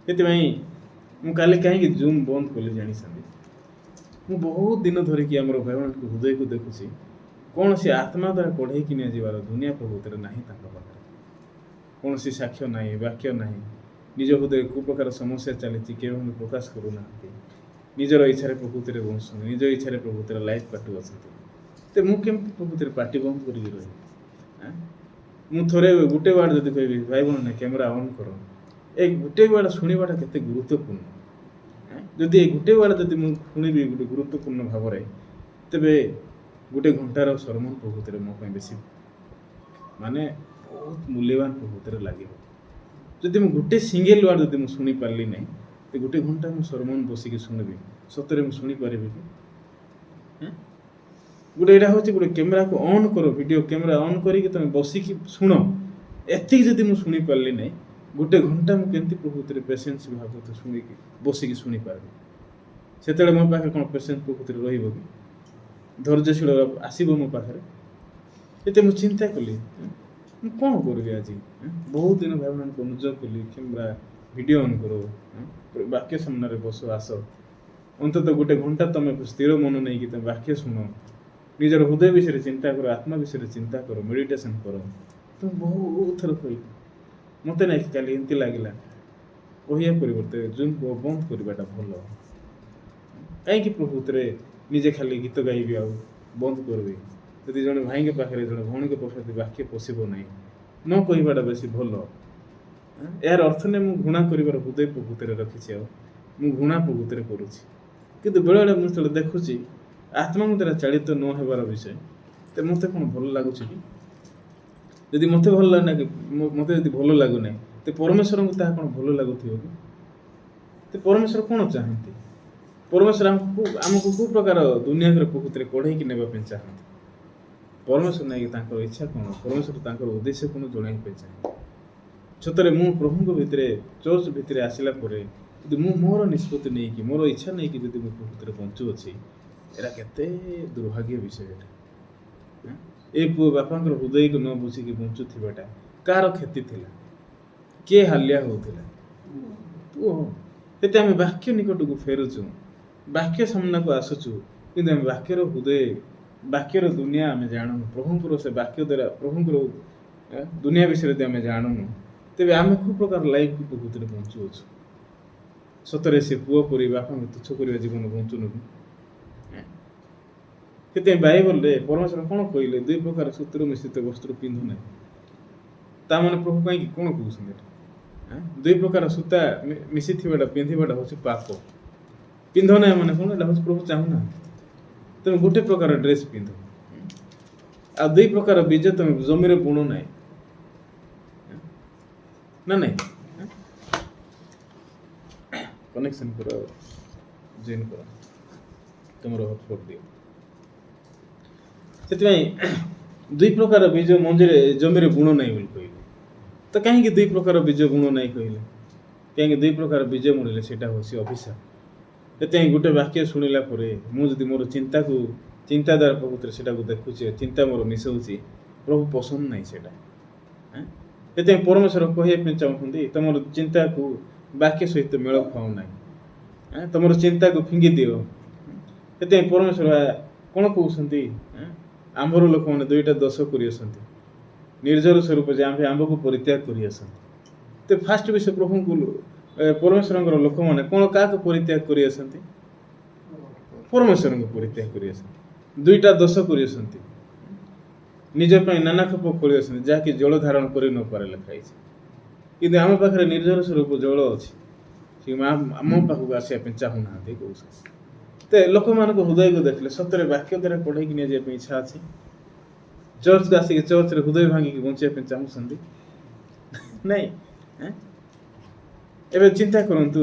ସେଥିପାଇଁ ମୁଁ କାଲି କାହିଁକି ଜୁମ୍ ବନ୍ଦ କଲି ଜାଣିଛନ୍ତି? ମୁଁ ବହୁତ ଦିନ ଧରିକି ଆମର ଭାଇମାନଙ୍କ ହୃଦୟକୁ ଦେଖୁଛି, କୌଣସି ଆତ୍ମା ଦ୍ୱାରା କଢ଼େଇକି ନିଆଯିବାର ଦୁନିଆ ପ୍ରକୃତିରେ ନାହିଁ। ତାଙ୍କ ପାଖରେ କୌଣସି ସାକ୍ଷ୍ୟ ନାହିଁ, ବାକ୍ୟ ନାହିଁ। ନିଜ ହୃଦୟରେ କେଉଁ ପ୍ରକାର ସମସ୍ୟା ଚାଲିଛି କେବେ ପ୍ରକାଶ କରୁନାହାନ୍ତି। ନିଜର ଇଚ୍ଛାରେ ପ୍ରକୃତିରେ ବଞ୍ଚୁଛନ୍ତି, ନିଜ ଇଚ୍ଛାରେ ପ୍ରକୃତିରେ ଲାଇଫ୍ କାଟୁଅଛନ୍ତି। ତ ମୁଁ କେମିତି ପ୍ରକୃତିରେ ପାଟି ବନ୍ଦ କରିକି ରହିବି? ମୁଁ ଥରେ ଗୋଟେ ୱାର୍ଡ଼ ଯଦି କହିବି, ଭାଇ ଭଉଣୀ କ୍ୟାମେରା ଅନ୍ କର, ଏ ଗୋଟେ ୱାର୍ଡ଼ ଶୁଣିବାଟା କେତେ ଗୁରୁତ୍ୱପୂର୍ଣ୍ଣ। ଯଦି ଏ ଗୋଟେ ୱାର୍ଡ଼ ଯଦି ମୁଁ ଶୁଣିବି ଗୋଟେ ଗୁରୁତ୍ୱପୂର୍ଣ୍ଣ ଭାବରେ, ତେବେ ଗୋଟେ ଘଣ୍ଟାର ସରମନ ପ୍ରକୃତିରେ ମୋ ପାଇଁ ବେଶୀ ମାନେ ବହୁତ ମୂଲ୍ୟବାନ ପ୍ରକୃତିରେ ଲାଗିବ। ଯଦି ମୁଁ ଗୋଟେ ସିଙ୍ଗଲ ୱାର୍ଡ଼ ଯଦି ମୁଁ ଶୁଣିପାରିଲି ନାହିଁ, ତ ଗୋଟେ ଘଣ୍ଟା ମୁଁ ସରମନ ବସିକି ଶୁଣିବି, ସତରେ ମୁଁ ଶୁଣିପାରିବି କି? ଗୋଟେ ଏଇଟା ହେଉଛି ଗୋଟେ କ୍ୟାମେରାକୁ ଅନ୍ କର, ଭିଡ଼ିଓ କ୍ୟାମେରା ଅନ୍ କରିକି ତୁମେ ବସିକି ଶୁଣ। ଏତିକି ଯଦି ମୁଁ ଶୁଣିପାରିଲି ନାହିଁ, ଗୋଟେ ଘଣ୍ଟା ମୁଁ କେମିତି ପ୍ରକୃତିରେ ପେସେନ୍ସ ଭାବରେ ଶୁଣିକି ବସିକି ଶୁଣିପାରିବି? ସେତେବେଳେ ମୋ ପାଖରେ କ'ଣ ପେସେନ୍ସ ପ୍ରକୃତିରେ ରହିବ କି? ଧୈର୍ଯ୍ୟଶୀଳ ଆସିବ ମୋ ପାଖରେ? ଏତେ ମୁଁ ଚିନ୍ତା କଲି, ମୁଁ କ'ଣ କରିବି ଆଜି? ବହୁତ ଦିନ ଭାଇମାନଙ୍କୁ ଅନୁଯୋଗ କଲି, କ୍ୟାମେରା ଭିଡ଼ିଓ ଅନ୍ କର, ବାକ୍ୟ ସାମ୍ନାରେ ବସ, ଆସ, ଅନ୍ତତଃ ଗୋଟେ ଘଣ୍ଟା ତୁମେ ସ୍ଥିର ମନ ନେଇକି ତୁମେ ବାକ୍ୟ ଶୁଣ, ନିଜର ହୃଦୟ ବିଷୟରେ ଚିନ୍ତା କର, ଆତ୍ମା ବିଷୟରେ ଚିନ୍ତା କର, ମେଡ଼ିଟେସନ୍ କର। ତ ବହୁତ ଥର କହିଲି, ମୋତେ ନାଇଁ କାଲି ଏମିତି ଲାଗିଲା କହିବା ପରିବର୍ତ୍ତେ ଜୁମ୍କୁ ବନ୍ଦ କରିବାଟା ଭଲ। କାହିଁକି ପ୍ରକୃତିରେ ନିଜେ ଖାଲି ଗୀତ ଗାଇବି ଆଉ ବନ୍ଦ କରିବି? ଯଦି ଜଣେ ଭାଇଙ୍କ ପାଖରେ, ଜଣେ ଭଉଣୀଙ୍କ ପାଖରେ ଯଦି ବାକ୍ୟ ପଶିବ ନାହିଁ, ନ କହିବାଟା ବେଶୀ ଭଲ। ଏହାର ଅର୍ଥ ନେଇ ମୁଁ ଘୃଣା କରିବାର ହୃଦୟ ପ୍ରକୃତିରେ ରଖିଛି, ଆଉ ମୁଁ ଘୃଣା ପ୍ରକୃତିରେ କରୁଛି। କିନ୍ତୁ ବେଳେବେଳେ ମୁଁ ଯେତେବେଳେ ଦେଖୁଛି ଆତ୍ମାଙ୍କ ଦ୍ୱାରା ଚାଳିତ ନ ହେବାର ବିଷୟ, ତ ମୋତେ କ'ଣ ଭଲ ଲାଗୁଛି କି? ଯଦି ମୋତେ ଭଲ ଲାଗୁନା କି ମୋତେ ଯଦି ଭଲ ଲାଗୁନାହିଁ, ତ ପରମେଶ୍ୱରଙ୍କୁ ତାହା କ'ଣ ଭଲ ଲାଗୁଥିବ କି? ତ ପରମେଶ୍ୱର କ'ଣ ଚାହାନ୍ତି? ପରମେଶ୍ୱର ଆମକୁ କେଉଁ ପ୍ରକାର ଦୁନିଆର ପ୍ରକୃତିରେ କଢ଼େଇକି ନେବା ପାଇଁ ଚାହାନ୍ତି? ପରମେଶ୍ୱର ନାଇକି ତାଙ୍କର ଇଚ୍ଛା କ'ଣ, ପରମେଶ୍ୱର ତାଙ୍କର ଉଦ୍ଦେଶ୍ୟ କ'ଣ ଜଣାଇବା ପାଇଁ ଚାହାନ୍ତି? ସତରେ ମୁଁ ପ୍ରଭୁଙ୍କ ଭିତରେ ଚର୍ଚ୍ଚ ଭିତରେ ଆସିଲା ପରେ ଯଦି ମୁଁ ମୋର ନିଷ୍ପତ୍ତି ନେଇକି ମୋର ଇଚ୍ଛା ନେଇକି ଯଦି ମୁଁ ପ୍ରକୃତିରେ ବଞ୍ଚୁଅଛି, ଏଇଟା କେତେ ଦୁର୍ଭାଗ୍ୟ ବିଷୟ ଏଟା। ଏ ପୁଅ ବାପାଙ୍କର ହୃଦୟକୁ ନ ବୁଝିକି ବଞ୍ଚୁଥିବାଟା କାହାର କ୍ଷତି ଥିଲା? କିଏ ହାଲିଆ ହେଉଥିଲା? ପୁଅ। ସେତେ ଆମେ ବାକ୍ୟ ନିକଟକୁ ଫେରୁଛୁ, ବାକ୍ୟ ସାମ୍ନାକୁ ଆସୁଛୁ, କିନ୍ତୁ ଆମେ ବାକ୍ୟର ଦୁନିଆ ଆମେ ଜାଣୁନୁ। ପ୍ରଭୁଙ୍କର ସେ ବାକ୍ୟ ଦ୍ୱାରା ପ୍ରଭୁଙ୍କର ଦୁନିଆ ବିଷୟରେ ଯଦି ଆମେ ଜାଣୁନୁ, ତେବେ ଆମେ କେଉଁ ପ୍ରକାର ଲାଇଫ୍କୁ ପ୍ରକୃତିରେ ବଞ୍ଚୁଅଛୁ? ସତରେ ସେ ପୁଅ ପରି ବାପାଙ୍କୁ ତୁଚ୍ଛ କରିବା ଜୀବନ ବଞ୍ଚୁନୁ କି? ସେଥିପାଇଁ ବାଇବଲରେ ପରମେଶ୍ୱର କ'ଣ କହିଲେ? 2 ପ୍ରକାର ସୂତ୍ର ମିଶ୍ରିତ ବସ୍ତ୍ର ପିନ୍ଧୁ ନାହିଁ। ତା ମାନେ ପ୍ରଭୁ କାହିଁକି କ'ଣ କହୁଛନ୍ତି? 2 ପ୍ରକାର ସୂତା ମିଶିଥିବାଟା ପିନ୍ଧିବାଟା ହେଉଛି ପାପ। ପିନ୍ଧ ନାହିଁ ମାନେ କ'ଣ? ଏଇଟା ହେଉଛି ପ୍ରଭୁ ଚାହୁଁନାହାନ୍ତି। ତୁମେ ଗୋଟେ ପ୍ରକାର ଡ୍ରେସ୍ ପିନ୍ଧ, ଆଉ 2 ପ୍ରକାର ବୀଜ ତୁମେ ଜମିରେ ବୁଣ ନାହିଁ, ନା ନାହିଁ? କନେକ୍ସନ୍ କର, ଜଏନ୍ କର, ତୁମର ହଟସ୍ପଟ୍ ଦିଅ। ସେଥିପାଇଁ 2 ପ୍ରକାର ବୀଜ ଜମିରେ ବୁଣ ନାହିଁ ବୋଲି କହିଲେ। ତ କାହିଁକି 2 ପ୍ରକାର ବୀଜ ବୁଣ ନାହିଁ କହିଲେ? କାହିଁକି 2 ପ୍ରକାର ବୀଜ ବୁଣିଲେ ସେଇଟା ହେଉଛି ଅଭିଶାପ। ସେଥିପାଇଁ ଗୋଟେ ବାକ୍ୟ ଶୁଣିଲା ପରେ ମୁଁ ଯଦି ମୋର ଚିନ୍ତାଧାରା ପ୍ରକୃତିରେ ସେଟାକୁ ଦେଖୁଛି, ଚିନ୍ତା ମୋର ମିଶାଉଛି, ପ୍ରଭୁ ପସନ୍ଦ ନାହିଁ ସେଇଟା। ସେଥିପାଇଁ ପରମେଶ୍ୱର କହିବା ପାଇଁ ଚାହୁଁଛନ୍ତି ତୁମର ଚିନ୍ତାକୁ ବାକ୍ୟ ସହିତ ମେଳ ଖାଉ ନାହିଁ, ତୁମର ଚିନ୍ତାକୁ ଫିଙ୍ଗି ଦିଅ। ସେଥିପାଇଁ ପରମେଶ୍ୱର କ'ଣ କହୁଛନ୍ତି? ଆମ୍ଭର ଲୋକମାନେ 2ଟା ଦୋଷ କରିଅଛନ୍ତି, ନିର୍ଜର ସ୍ୱରୂପ ଯେ ଆମ୍ଭକୁ ପରିତ୍ୟାଗ କରିଆସନ୍ତି। ତ ଫାଷ୍ଟ ବିଷୟ ପରମେଶ୍ୱରଙ୍କର ଲୋକମାନେ କ'ଣ କାହାକୁ ପରିତ୍ୟାଗ କରିଆସନ୍ତି? ପରମେଶ୍ୱରଙ୍କୁ ପରିତ୍ୟାଗ କରିଆସନ୍ତି। 2ଟା ଦୋଷ କରିଆସନ୍ତି, ନିଜ ପାଇଁ ନାନା ଖୋପ ଖୋଳିଆସନ୍ତି, ଯାହାକି ଜଳ ଧାରଣ କରି ନପାରେ ଲେଖା ହେଇଛି। କିନ୍ତୁ ଆମ ପାଖରେ ନିର୍ଜର ସ୍ୱରୂପ ଜଳ ଅଛି, ସେ ଆମ ପାଖକୁ ଆସିବା ପାଇଁ ଚାହୁଁନାହାନ୍ତି କହୁଛନ୍ତି। ତ ଲୋକମାନଙ୍କ ହୃଦୟକୁ ଦେଖିଲେ ସତରେ ବାକ୍ୟ ଦ୍ୱାରା କଢ଼େଇକି ନିଆଯିବା ପାଇଁ ଇଚ୍ଛା ଅଛି? ଚର୍ଚ୍ଚକୁ ଆସିକି ଚର୍ଚ୍ଚରେ ହୃଦୟ ଭାଙ୍ଗିକି ବଞ୍ଚିବା ପାଇଁ ଚାହୁଁଛନ୍ତି? ନାଇଁ। ଏବେ ଚିନ୍ତା କରନ୍ତୁ,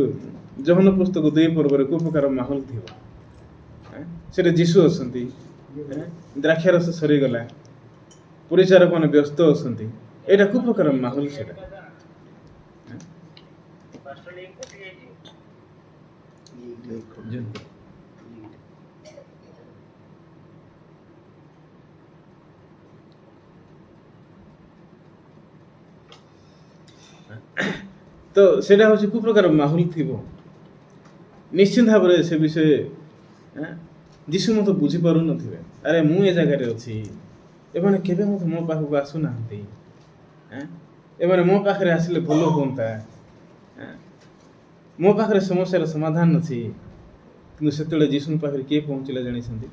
ଯୋହନ ପୁସ୍ତକ 2 ପର୍ବରେ କେଉଁ ପ୍ରକାର ମାହୋଲ ଥିବ? ସେଠି ଯୀଶୁ ଅଛନ୍ତି, ଦ୍ରାକ୍ଷାରସ ସରିଗଲା, ପରିଚାରକମାନେ ବ୍ୟସ୍ତ ଅଛନ୍ତି, ଏଇଟା କେଉଁ ପ୍ରକାର ମାହୋଲ ସେଇଟା? ତ ସେଇଟା ହେଉଛି କେଉଁ ପ୍ରକାର ମାହୋଲ ଥିବ? ନିଶ୍ଚିନ୍ତ ଭାବରେ ସେ ବିଷୟ ଯୀଶୁ ମୋତେ ବୁଝିପାରୁନଥିବେ। ଆରେ ମୁଁ ଏ ଜାଗାରେ ଅଛି, ଏମାନେ କେବେ ମୋତେ ମୋ ପାଖକୁ ଆସୁନାହାନ୍ତି, ଏମାନେ ମୋ ପାଖରେ ଆସିଲେ ଭଲ ହୁଅନ୍ତା, ମୋ ପାଖରେ ସମସ୍ୟାର ସମାଧାନ ଅଛି। କିନ୍ତୁ ସେତେବେଳେ ଯୀଶୁଙ୍କ ପାଖରେ କିଏ ପହଞ୍ଚିଲା ଜାଣିଛନ୍ତି?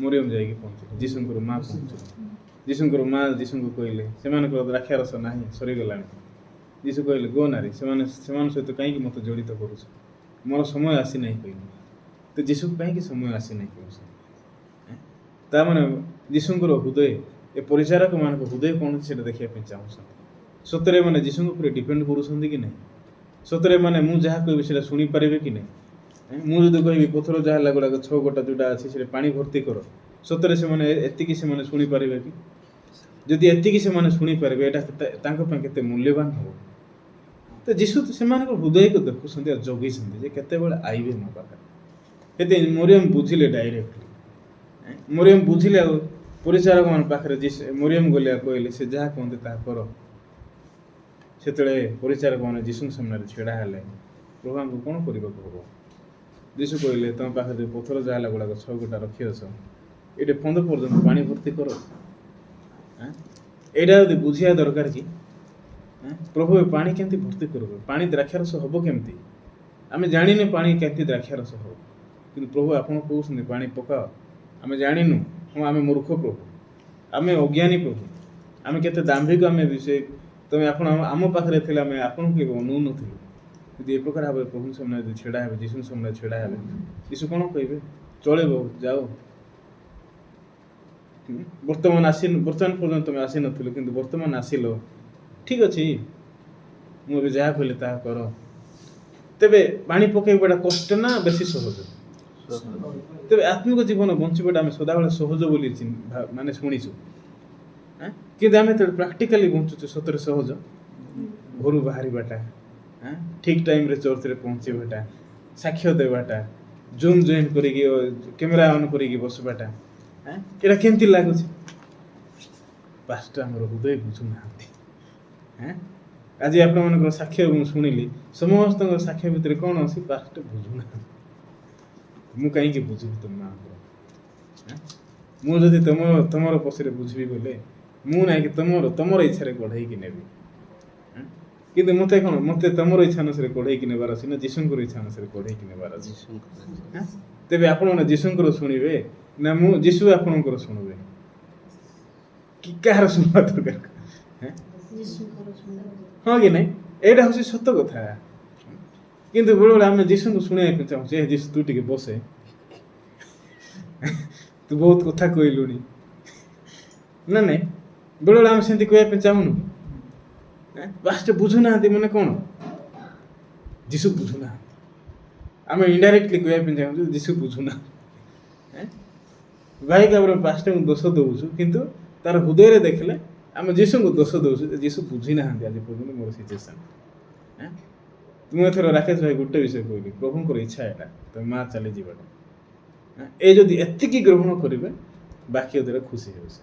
ମରିୟମ ଯାଇକି ପହଞ୍ଚିଲେ, ଯୀଶୁଙ୍କର ମା ପହଞ୍ଚିଲେ। ଯୀଶୁଙ୍କର ମା ଯୀଶୁଙ୍କୁ କହିଲେ ସେମାନଙ୍କର ଦ୍ରାକ୍ଷାରସ ନାହିଁ, ସରିଗଲାଣି। ଯୀଶୁ କହିଲେ, ଗୋ ନାରୀ, ସେମାନଙ୍କ ସହିତ କାହିଁକି ମୋତେ ଜଡ଼ିତ କରୁଛ? ମୋର ସମୟ ଆସିନାହିଁ କହିଲେ। ତ ଯୀଶୁକୁ କାହିଁକି ସମୟ ଆସିନାହିଁ କହୁଛନ୍ତି? ତାମାନେ ଯୀଶୁଙ୍କର ହୃଦୟ, ଏ ପରିଚାରକମାନଙ୍କ ହୃଦୟ କ'ଣ ସେଇଟା ଦେଖିବା ପାଇଁ ଚାହୁଁଛନ୍ତି। ସତରେ ମାନେ ଯୀଶୁଙ୍କ ଉପରେ ଡିପେଣ୍ଡ କରୁଛନ୍ତି କି ନାହିଁ? ସତରେ ମାନେ ମୁଁ ଯାହା କହିବି ସେଇଟା ଶୁଣିପାରିବେ କି ନାହିଁ? ମୁଁ ଯଦି କହିବି ପଥର ଯାହା ହେଲା ଗୁଡ଼ାକ 6 ଗୋଟା ଯେଉଁଟା ଅଛି ସେଇଟା ପାଣି ଭର୍ତ୍ତି କର, ସତରେ ଏତିକି ସେମାନେ ଶୁଣିପାରିବେ କି? ଯଦି ଏତିକି ସେମାନେ ଶୁଣିପାରିବେ, ଏଇଟା ତାଙ୍କ ପାଇଁ କେତେ ମୂଲ୍ୟବାନ ହେବ। ତ ଯୀଶୁ ସେମାନଙ୍କ ହୃଦୟକୁ ଦେଖୁଛନ୍ତି ଆଉ ଜଗିଛନ୍ତି ଯେ କେତେବେଳେ ଆଇବେ ମୋ ପାଖରେ। ସେଥିପାଇଁ ମରିୟମ ବୁଝିଲେ ଡାଇରେକ୍ଟଲି, ମରିୟମ ବୁଝିଲେ ଆଉ ପରିଚାରକମାନ ପାଖରେ ମରିୟମ ଗଲେ ଆଉ କହିଲେ ସେ ଯାହା କୁହନ୍ତି ତାହା କର। ସେତେବେଳେ ପରିଚାରକମାନେ ଯୀଶୁଙ୍କ ସାମ୍ନାରେ ଛିଡ଼ା ହେଲେ, ପ୍ରଭୁ ଆମକୁ କ'ଣ କରିବାକୁ ହେବ? ଯୀଶୁ କହିଲେ, ତୁମ ପାଖରେ ଯେଉଁ ପଥର ଯାହା ହେଲା ଗୁଡ଼ାକ 6 ଗୋଟା ରଖିଅଛ, ଏଇଠି 15 ପର୍ଯ୍ୟନ୍ତ ପାଣି ଭର୍ତ୍ତି କର। ଏଇଟା ଯଦି ବୁଝିବା ଦରକାର କି ପ୍ରଭୁ ପାଣି କେମିତି ଭର୍ତ୍ତି କରିବେ? ପାଣି ଦ୍ରାକ୍ଷାରସ ହେବ କେମିତି? ଆମେ ଜାଣିନୁ ପାଣି କେମିତି ଦ୍ରାକ୍ଷାରସ ହେବ, କିନ୍ତୁ ପ୍ରଭୁ ଆପଣ କହୁଛନ୍ତି ପାଣି ପକାଅ। ଆମେ ଜାଣିନୁ, ଆମେ ମୂର୍ଖ ପ୍ରଭୁ, ଆମେ ଅଜ୍ଞାନୀ ପ୍ରଭୁ, ଆମେ କେତେ ଦାମ୍ଭିକ ଆମେ ଆପଣ ଆମ ପାଖରେ ଥିଲେ ଆମେ ଆପଣଙ୍କୁ କେବେ ଅନଉନଥିଲୁ। ଯଦି ଏ ପ୍ରକାର ଭାବରେ ପ୍ରଭୁଙ୍କ ସାମ୍ନାରେ ଯଦି ଛିଡ଼ା ହେବେ, ଯୀଶୁଙ୍କ ସାମ୍ନାରେ ଛିଡ଼ା ହେବେ, ଯୀଶୁ କ'ଣ କହିବେ? ଚଳିବ ଯାଅ। ବର୍ତ୍ତମାନ ପର୍ଯ୍ୟନ୍ତ ତମେ ଆସିନଥିଲ, କିନ୍ତୁ ବର୍ତ୍ତମାନ ଆସିଲ, ଠିକ୍ ଅଛି, ମୁଁ ଏବେ ଯାହା କହିଲେ ତାହା କର। ତେବେ ପାଣି ପକାଇବାଟା କଷ୍ଟ ନା ବେଶୀ ସହଜ? ତେବେ ଆତ୍ମିକ ଜୀବନ ବଞ୍ଚିବାଟା ଆମେ ସଦାବେଳେ ସହଜ ବୋଲି ମାନେ ଶୁଣିଛୁ, କିନ୍ତୁ ଆମେ ଯେତେବେଳେ ପ୍ରାକ୍ଟିକାଲି ବଞ୍ଚୁଛୁ ସତରେ ସହଜ? ଘରୁ ବାହାରିବାଟା, ଠିକ୍ ଟାଇମ୍ରେ ଚର୍ଚ୍ଚରେ ପହଞ୍ଚିବାଟା, ସାକ୍ଷ୍ୟ ଦେବାଟା, ଜୁମ୍ ଜଏନ୍ କରିକି କ୍ୟାମେରା ଅନ୍ କରିକି ବସିବାଟା, ଏଇଟା କେମିତି ଲାଗୁଛି? ପାଷ୍ଟର ଆମର ହୃଦୟ ବୁଝୁନାହାନ୍ତି। ଆଜି ଆପଣମାନଙ୍କର ସାକ୍ଷ୍ୟ ମୁଁ ଶୁଣିଲି, ସମସ୍ତଙ୍କର ସାକ୍ଷ୍ୟ ଭିତରେ କ'ଣ ଅଛି? ପାଷ୍ଟର ବୁଝୁନାହାନ୍ତି। ମୁଁ କାହିଁକି ବୁଝିବି ତୁମମାନଙ୍କର? ମୁଁ ଯଦି ତମର ପଛରେ ବୁଝିବି ବୋଲେ ମୁଁ ନାଇଁକି ତମର ଇଚ୍ଛାରେ ଗଢ଼େଇକି ନେବି। କିନ୍ତୁ ମୋତେ କ'ଣ, ମୋତେ ତମର ଇଚ୍ଛା ଅନୁସାରେ ଗଢ଼େଇକି ନେବାର ଅଛି ନା ଯୀଶୁଙ୍କର ଇଚ୍ଛା ଅନୁସାରେ ଗଢ଼େଇକି ନେବାର ଅଛି? ତେବେ ଆପଣମାନେ ଯୀଶୁଙ୍କର ଶୁଣିବେ ନା ଯୀଶୁ ଆପଣଙ୍କର ଶୁଣିବେ? କି କାହାର ଶୁଣିବା ଦରକାର? ହଁ କି ନାଇଁ? ଏଇଟା ହେଉଛି ସତ କଥା। କିନ୍ତୁ ବେଳେବେଳେ ଆମେ ଯୀଶୁଙ୍କୁ ଶୁଣିବାକୁ ଚାହୁଁଛେ, ଯୀଶୁ ତୁ ଟିକେ ବସେ, ତୁ ବହୁତ କଥା କହିଲୁଣି ନା ନାଇଁ? ବେଳେବେଳେ ଆମେ ସେମିତି କହିବା ପାଇଁ ଚାହୁଁନୁ? ପାଷ୍ଟର ବୁଝୁନାହାନ୍ତି ମାନେ କ'ଣ? ଯୀଶୁ ବୁଝୁନାହାନ୍ତି। ଆମେ ଇନଡାଇରେକ୍ଟଲି କହିବା ପାଇଁ ଚାହୁଁଛୁ ଯୀଶୁ ବୁଝୁନାହାନ୍ତି। ଭାଇ ଭାବରେ ପାଷ୍ଟରଙ୍କୁ ଦୋଷ ଦେଉଛୁ, କିନ୍ତୁ ତାର ହୃଦୟରେ ଦେଖିଲେ ଆମେ ଯୀଶୁଙ୍କୁ ଦୋଷ ଦେଉଛୁ, ଯୀଶୁ ବୁଝିନାହାନ୍ତି ଆଜି ପର୍ଯ୍ୟନ୍ତ ମୋର ସିଚୁଏସନ୍। ମୁଁ ଏଥର ରାକେଶ ଭାଇ ଗୋଟେ ବିଷୟ କହିଲି, ପ୍ରଭୁଙ୍କର ଇଚ୍ଛା ଏଇଟା ତମେ ମା ଚାଲିଯିବାଟା। ଏ ଯଦି ଏତିକି ଗ୍ରହଣ କରିବେ, ବାକ୍ୟ ଦ୍ୱାରା ଖୁସି ହେଉଛି।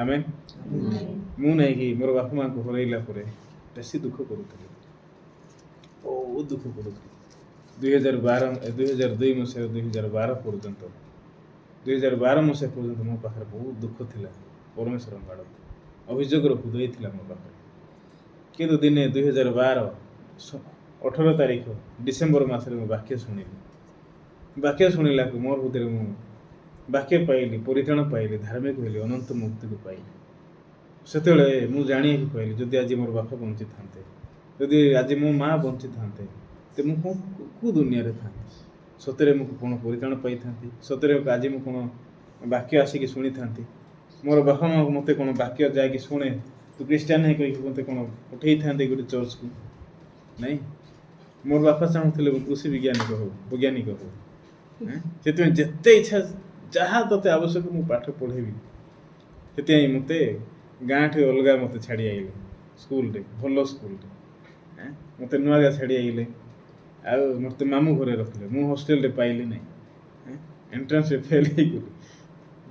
ଆମେ ମୁଁ ନାଇଁକି ମୋର ବାପା ମାଆଙ୍କୁ ହରାଇଲା ପରେ ବେଶୀ ଦୁଃଖ କରୁଥିଲି, ବହୁତ ଦୁଃଖ କରୁଥିଲି। 2002 ମସିହାରୁ 2012 ପର୍ଯ୍ୟନ୍ତ 2012 ମସିହା ପର୍ଯ୍ୟନ୍ତ ମୋ ପାଖରେ ବହୁତ ଦୁଃଖ ଥିଲା। ପରମେଶ୍ୱରଙ୍କ ଆଡ଼କୁ ଅଭିଯୋଗର ହୃଦୟ ଥିଲା ମୋ ପାଖରେ। କିନ୍ତୁ ଦିନେ 2012 18 ତାରିଖ ଡିସେମ୍ବର ମାସରେ ମୁଁ ବାକ୍ୟ ଶୁଣିଲି। ବାକ୍ୟ ଶୁଣିଲାକୁ ମୋର ହୃଦୟରେ ମୁଁ ବାକ୍ୟ ପାଇଲି, ପରିତ୍ରାଣ ପାଇଲି, ଧାର୍ମିକ ହେଲି, ଅନନ୍ତ ମୁକ୍ତିକୁ ପାଇଲି। ସେତେବେଳେ ମୁଁ ଜାଣିବାକୁ ପାଇଲି, ଯଦି ଆଜି ମୋର ବାପା ବଞ୍ଚିଥାନ୍ତେ, ଯଦି ଆଜି ମୋ ମା ବଞ୍ଚିଥାନ୍ତେ, ତ ମୁଁ କେଉଁ ଦୁନିଆରେ ଥାନ୍ତି? ସତରେ ମୁଁ କ'ଣ ପରିତ୍ରାଣ ପାଇଥାନ୍ତି? ସତରେ ଆଜି ମୁଁ କ'ଣ ବାକ୍ୟ ଆସିକି ଶୁଣିଥାନ୍ତି? ମୋର ବାପା ମା ମୋତେ କ'ଣ ବାକ୍ୟ ଯାଇକି ଶୁଣେ ତୁ ଖ୍ରୀଷ୍ଟିଆନ ହେଇ କହିକି ମୋତେ କ'ଣ ଉଠେଇଥାନ୍ତି ଗୋଟେ ଚର୍ଚ୍ଚକୁ? ନାଇଁ, ମୋର ବାପା ଚାହୁଁଥିଲେ ମୁଁ କୃଷି ବୈଜ୍ଞାନିକ ହଉ। ସେଥିପାଇଁ ଯେତେ ଇଚ୍ଛା, ଯାହା ତୋତେ ଆବଶ୍ୟକ ମୁଁ ପାଠ ପଢ଼େଇବି। ସେଥିପାଇଁ ମୋତେ ଗାଁଠୁ ଅଲଗା ମୋତେ ଛାଡ଼ି ଆଇଲେ ସ୍କୁଲରେ, ଭଲ ସ୍କୁଲରେ। ମୋତେ ନୂଆଗାଁ ଛାଡ଼ି ଆଇଲେ, ଆଉ ମୋତେ ମାମୁଁ ଘରେ ରଖିଲେ। ମୁଁ ହଷ୍ଟେଲରେ ପାଇଲି ନାହିଁ, ଏଣ୍ଟ୍ରାନ୍ସରେ ଫେଲ୍ ହେଇଗଲି,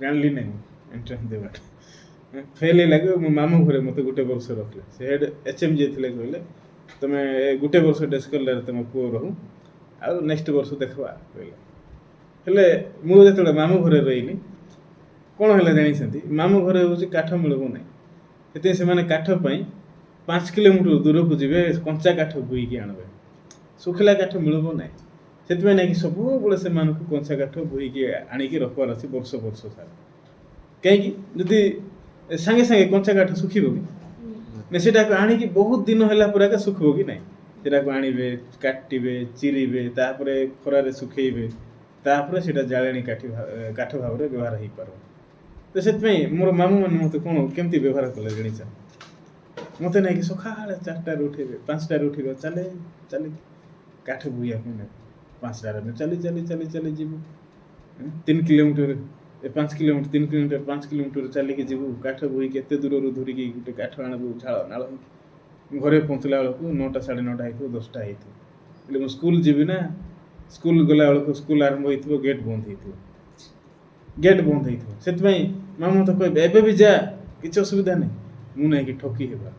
ଜାଣିଲି ନାହିଁ ଏଣ୍ଟ୍ରାନ୍ସ ଦେବାଟା। ଫେଲ୍ ହେଇଲାକୁ ମୋ ମାମୁଁ ଘରେ ମୋତେ ଗୋଟେ ବର୍ଷ ରଖିଲେ। ସେ ହେଡ଼ HMJ ଥିଲେ, କହିଲେ ତୁମେ ଗୋଟେ ବର୍ଷ ଡେସ୍କଲାରରେ ତୁମ ପୁଅ ରହୁ, ଆଉ ନେକ୍ସଟ ବର୍ଷ ଦେଖିବା କହିଲେ। ହେଲେ ମୁଁ ଯେତେବେଳେ ମାମୁଁ ଘରେ ରହିଲି, କ'ଣ ହେଲା ଜାଣିଛନ୍ତି? ମାମୁଁ ଘରେ ହେଉଛି କାଠ ମିଳିବ ନାହିଁ। ସେଥିପାଇଁ ସେମାନେ କାଠ ପାଇଁ 5 କିଲୋମିଟର ଦୂରକୁ ଯିବେ, କଞ୍ଚା କାଠ ବୋହିକି ଆଣିବେ। ଶୁଖିଲା କାଠ ମିଳିବ ନାହିଁ। ସେଥିପାଇଁ ନାଇଁକି ସବୁବେଳେ ସେମାନଙ୍କୁ କଞ୍ଚା କାଠ ବୋହିକି ଆଣିକି ରଖିବାର ଅଛି ବର୍ଷ ସାରା। କାହିଁକି? ଯଦି ସାଙ୍ଗେ ସାଙ୍ଗେ କଞ୍ଚା କାଠ ଶୁଖିବ କି? ନା ସେଟାକୁ ଆଣିକି ବହୁତ ଦିନ ହେଲା ପରେ ଏକା ଶୁଖିବ କି ନାହିଁ? ସେଟାକୁ ଆଣିବେ, କାଟିବେ, ଚିରିବେ, ତାପରେ ଖରାରେ ଶୁଖେଇବେ, ତାପରେ ସେଇଟା ଜାଳେଣୀ କାଠ ଭାବରେ ବ୍ୟବହାର ହେଇପାରିବ। ତ ସେଥିପାଇଁ ମୋର ମାମୁଁ ମାନେ ମୋତେ କ'ଣ କେମିତି ବ୍ୟବହାର କଲେ ଜାଣିଛ? ମୋତେ ନାଇଁକି ସକାଳେ 4ଟାରୁ ଉଠିବେ, 5ଟାରୁ ଉଠିବେ, ଚାଲେ କାଠ ବୋହିବା ପାଇଁ ନେବେ। 5ଟାରେ ଚାଲି ଯିବୁ, 3 କିଲୋମିଟର 5 କିଲୋମିଟର 3 କିଲୋମିଟର 5 କିଲୋମିଟର ଚାଲିକି ଯିବୁ। କାଠ ବୋହିକି ଏତେ ଦୂରରୁ ଧରିକି ଗୋଟେ କାଠ ଆଣିବୁ, ଝାଳ ନାଳ ହେଇକି ଘରେ ପହଞ୍ଚିଲା ବେଳକୁ 9ଟା 9:30 ହେଇଥିବ, 10ଟା ହେଇଥିବ। ହେଲେ ମୁଁ ସ୍କୁଲ ଯିବି ନା, ସ୍କୁଲ ଗଲାବେଳକୁ ସ୍କୁଲ ଆରମ୍ଭ ହେଇଥିବ, ଗେଟ୍ ବନ୍ଦ ହେଇଥିବ। ସେଥିପାଇଁ ମାମୁଁ ମୋତେ କହିବେ ଏବେ ବି ଯା, କିଛି ଅସୁବିଧା ନାହିଁ। ମୁଁ ନାଇଁକି ଠକି ହେବା